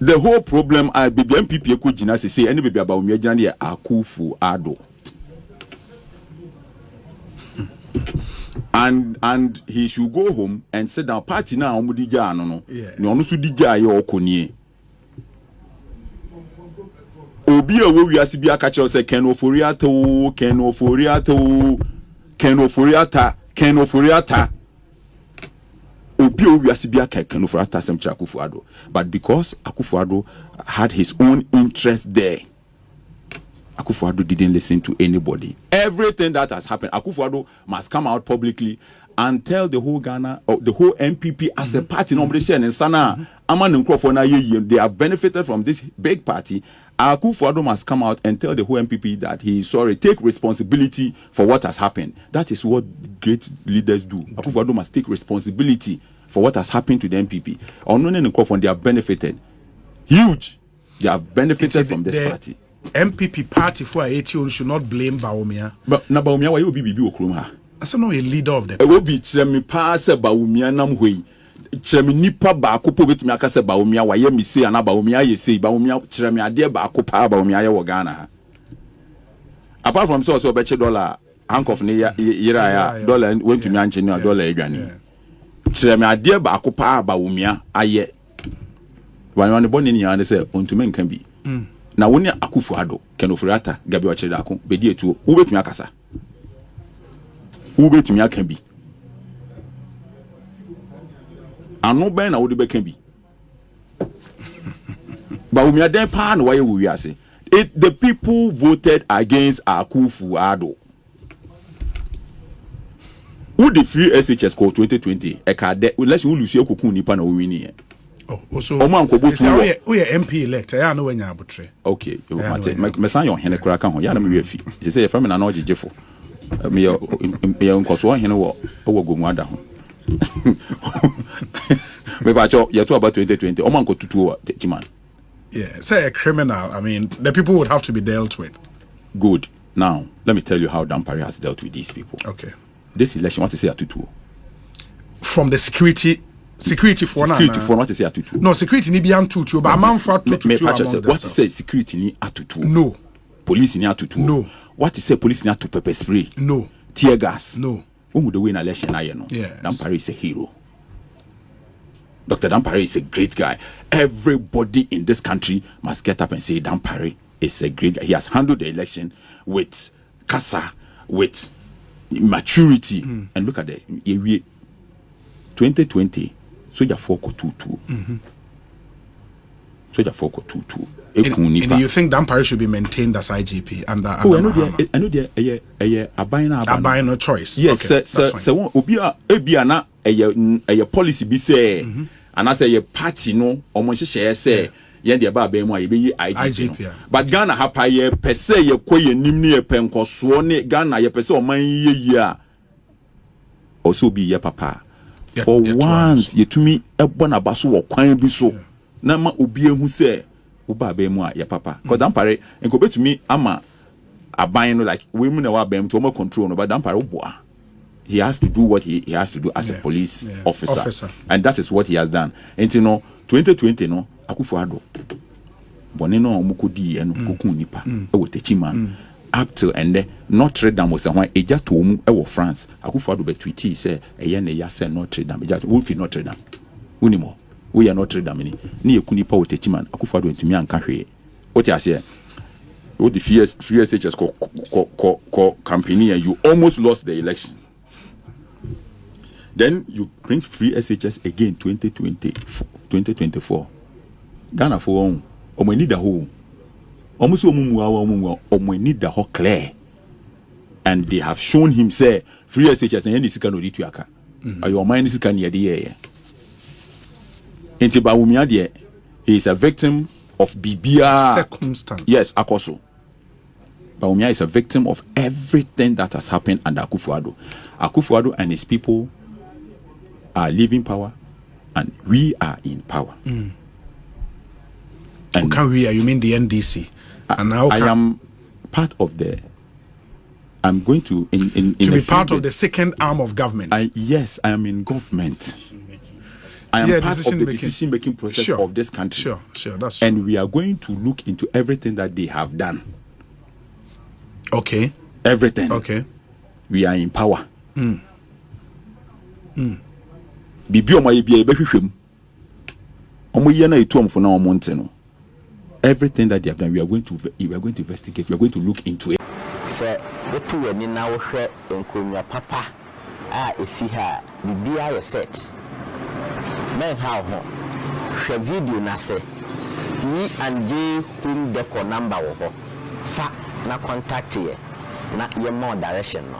the whole problem I be NPP could jina say any baby about me jina Akufo-Addo and he should go home and sit down party now omudija no ni onu su dija ye okonie obi a we wiase bi aka kire say Ken Oforiata obi a we wiase bi aka Ken Oforiata sem kire Akufo-Addo but because Akufo-Addo had his own interest there Akufo-Addo didn't listen to anybody. Everything that has happened, Akufo-Addo must come out publicly and tell the whole Ghana or the whole NPP as a party. They have benefited from this big party. Akufo-Addo must come out and tell the whole NPP that he is sorry, take responsibility for what has happened. That is what great leaders do. Akufo-Addo must take responsibility for what has happened to the NPP. They have benefited. Huge. They have benefited from this party. MPP party for ATO should not blame Bawumia. But na Bawumia why you be okroma? I say no a leader of the party. E will be chemi pass Bawumia nam hoi. Chemi nipa ba ko po betumi aka se Bawumia why me say ana Bawumia ye say Bawumia chemi ade ba ko pa Bawumia ye wo Ghana. Apart from so obeche dollar handcuff ne yira ya dollar went to me anche ne dollar edwane. Chemi ade ba ko pa Bawumia aye. Wan boni ni ya say ontumi nkan bi. Na woni Akufo-Addo Ken Oforiata gabi ochire ako bedi etuo wo betumi akasa wo betumi aka bi anu ben na wo de beka bi ba wo mi adan pa na waye wo wiase the people voted against Akufo-Addo who the free SHS call 2020 e ka de election wo lusu ekokun nipa na wo wini Oh, so we MP elect. I know when you are butre. Okay, me san yon hene kura kan ho. Ya na me wefi. Se say from na no jejefo. Me yo nkoso hene wo gomu ada ho. Me ba cho ye to about 2020. O man ko tutu o Chiman. Yeah, say a criminal. I mean, the people would have to be dealt with. Good. Now, let me tell you how Dampare has dealt with these people. Okay. This election, what to say atutu? From the security for what to say atutu? No, security ni bi antutu, but man for atutu. What to say security ni atutu? No. Police ni atutu? No. What to say police ni atu pepper spray? No. Tear gas? No. Who the win election na no? Yes. Dampare is a hero. Dr. Dampare is a great guy. Everybody in this country must get up and say Dampare is a great guy. He has handled the election with casa, with maturity. And look at the 2020. Soja 4-2-2. Soja 4-2-2. And do you think Dampare should be maintained as IGP under I know there a no choice. Yes, okay, so obi na a policy be say and I say a party no almost share say ye de ba mu a be IGP. But Ghana hapa ye pese ye koye nim ne ye penkoso ne Ghana ye pese o man ye a also be ye papa. For once ye to me ebona baso wo kwan bi so na ma obi ehu say uba be mu a ye papa. Cause Dampare enko betumi ama aban no like we mu na wa bem to control no but Dampare oboa. He has to do what he has to do as a police officer. And that is what he has done. And you know 2020 no Akufo-Addo bone no omukodi eno kokun nipa e wo techiman up till and Notre Dame was one eja to mu e wo France Akufo-Addo be tweet say eye na ya say Notre Dame eja wo fi Notre Dame unimo we are Notre Dame ni ekuni pa wo techiman Akufo-Addo ntumi anka hwe what you say what the free SHS campaign and you almost lost the election. Then you bring free SHS again 2024. Ghana for omo need the whole. Almost omo need the whole clear. And they have shown him say free SHS na any sika no di tuaka. Ayo mind sika near the year. Enti ba wumia de he is a victim of BBR circumstance. Yes, Akoso. Baumia is a victim of everything that has happened under Akufo-Addo. Akufo-Addo and his people are leaving power, and we are in power. And we are, you mean the NDC? And now I am part of the. I'm going to to be part of the second arm of government. Yes, I am in government. I am part of the decision-making process of this country. Sure, that's true. And we are going to look into everything that they have done. Okay. Everything. Okay. We are in power. Bibi omo ye bia ebehwehwem. Omo ye na etu omfo na omo nte no. Everything that they have done, we are going to investigate. We are going to look into it. Sir, the two when you now share in papa esi ha bibia ye set. Men how share video na say me and J whom the number wo fa na contact ye na ye more direction no.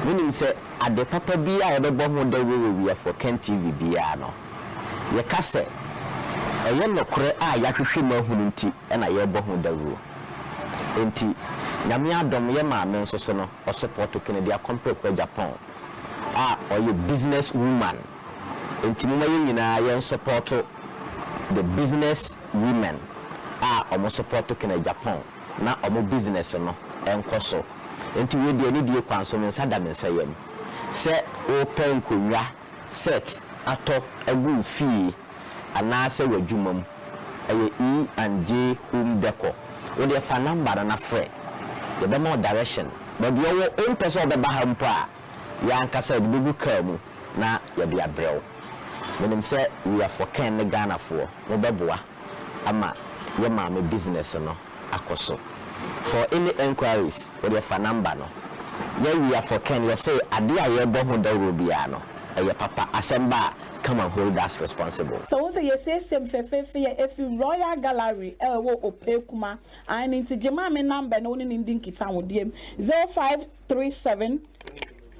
Meaning say at the papa bia e be bo ho da we for Ken TV bia no. Ye ka say eye no kore ya hwehwe ma hunu nti na ye bo ho da wo. Enti nyame adom ye ma me nso so no o support Kennedy compare kwa Japan. Or you business woman. Enti mo ye nyina ye support the business women. Omo support Kennedy Japan. Na omo business no enkoso. Enti we de ni die kwan so me nsa da me nsa yam. Se open konwa set atop agu fee ana se wadwumam. Eye E&J home decor. We dey fa number na frɛ. The be more direction. But your own person be bahampa. Ya ankasa de bugu ka mu na ye de abrɛw. Menim say we are for Ken Ghana for. Mo beboa ama ye ma me business no akoso. For any enquiries, with your phone number no. Yeah, we are for Ken. You say, "Adia, you born who da rubiano." Your papa assemble, come and hold us responsible. So once you say same if you Royal Gallery, wo opekuma, I need to jama me number no ni ndinki tawo diem 0537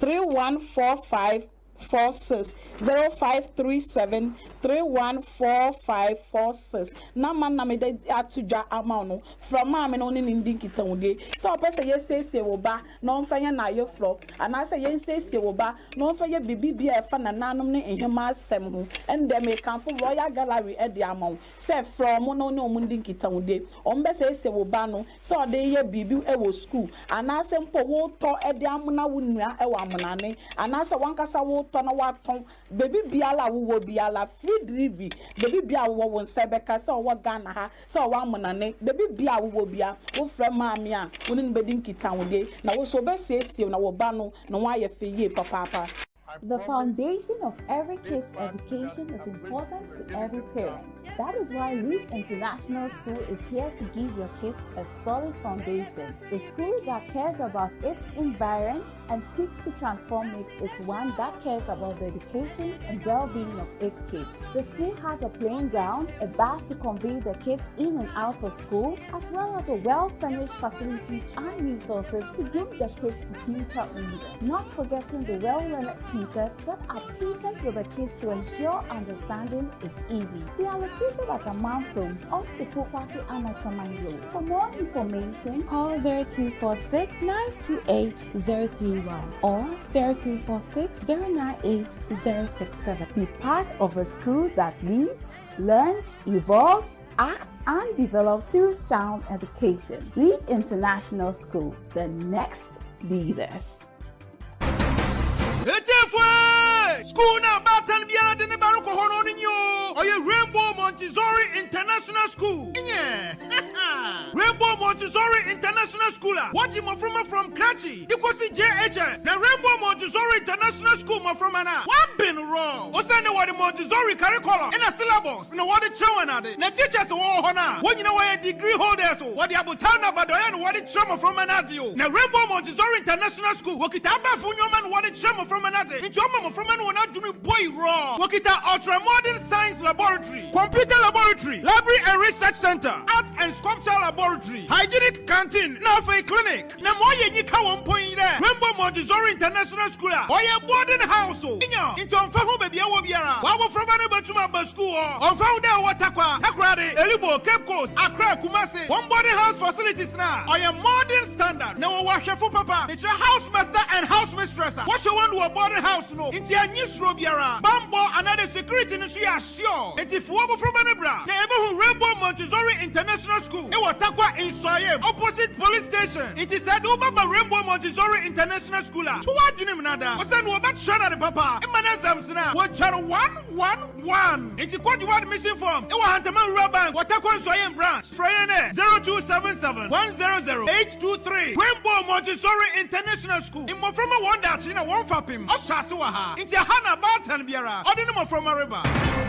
314546 0537 314546. Na man na me de atuja amount from ma me no ni ndinki tawo die. So person ye say wo ba no mfa ye na ye flo and I say ye say wo ba no mfa ye bibibia e fa na nanom ne ehema asem ho and dem e kan for Royal Gallery e de amount say from no ni omu ndinki tawo die o mbe say wo ba no so de ye bibi e wo school and I say mpo wo to e de amuna wo nua e wa amunane and I say wankasa wo to na wa ton baby biala wo biala Drivi, the Bibia won Sebeka, so what Ghana ha, so one monane, the Bibia will be a from Mamia, wouldn't be dinky town day. Now also best say, no bano, no why ye papa. The foundation of every kid's education is important to every parent. That is why Leap International School is here to give your kids a solid foundation. The school that cares about its environment and seeks to transform it is one that cares about the education and well-being of its kids. The school has a playing ground, a bus to convey the kids in and out of school, as well as a well-furnished facilities and resources to groom the kids to future leaders. Not forgetting the well-learned teachers that are patient with the kids to ensure understanding is easy. They are located at a milestone off the Pokwasi Anasaman Road. For more information, call 0246 928 031 or 0246 098 067. Be part of a school that leads, learns, evolves, acts, and develops through sound education. Lead International School, the next leaders. School now batan biara de ne baruko hono ni yo. Oye Rainbow Montessori International School. Yeah. Rainbow Montessori International School. What you from Kratchi? You go see JHS. The Rainbow Montessori International School from ana. What been wrong? What's the what the Montessori curriculum in a syllabus? No what the children are the teachers who hona. When you know why degree holders what the abutana badoyan what the trauma from an adio. The Rainbow Montessori International School. What kitaba for your man what the trauma from another. Into from anyone not doing boy wrong. Wakita ultra modern science laboratory, computer laboratory, library and research center, art and sculpture laboratory, hygienic canteen, now for a clinic. Na moye nyika 1 point there. Rainbow Montessori International School. Oye boarding house. Into unfahu baby awobiara. Wawo from any batuma school. Unfahu there watakwa. Takrade, Elibo, Cape Coast, Accra, Kumasi. One boarding house facilities now. Oye modern standard. Now wash for papa. It's your house master and house mistress. What you want to a boarding house no? It's your new strobiara. Bambo another security no see sure. It's if wabo from Anabra. The Ebehu Rainbow Montessori International School. It was Takwa in Soyem, opposite police station. It is said Ubaba Rainbow Montessori International School. Tuwa Jinim Nada. Wasan Wabat Shana the Papa. Emana Zamsina. Wachar 111. It's a quad word missing forms. It was Hantaman Rabank. Watakwa Soyem branch. Frayane 0277 100 823. Rainbow Montessori International School. In Moframa Wanda China 1 Fapim. Oshasuaha. It's a Hana Bartan Biara. Ordinary from Mariba.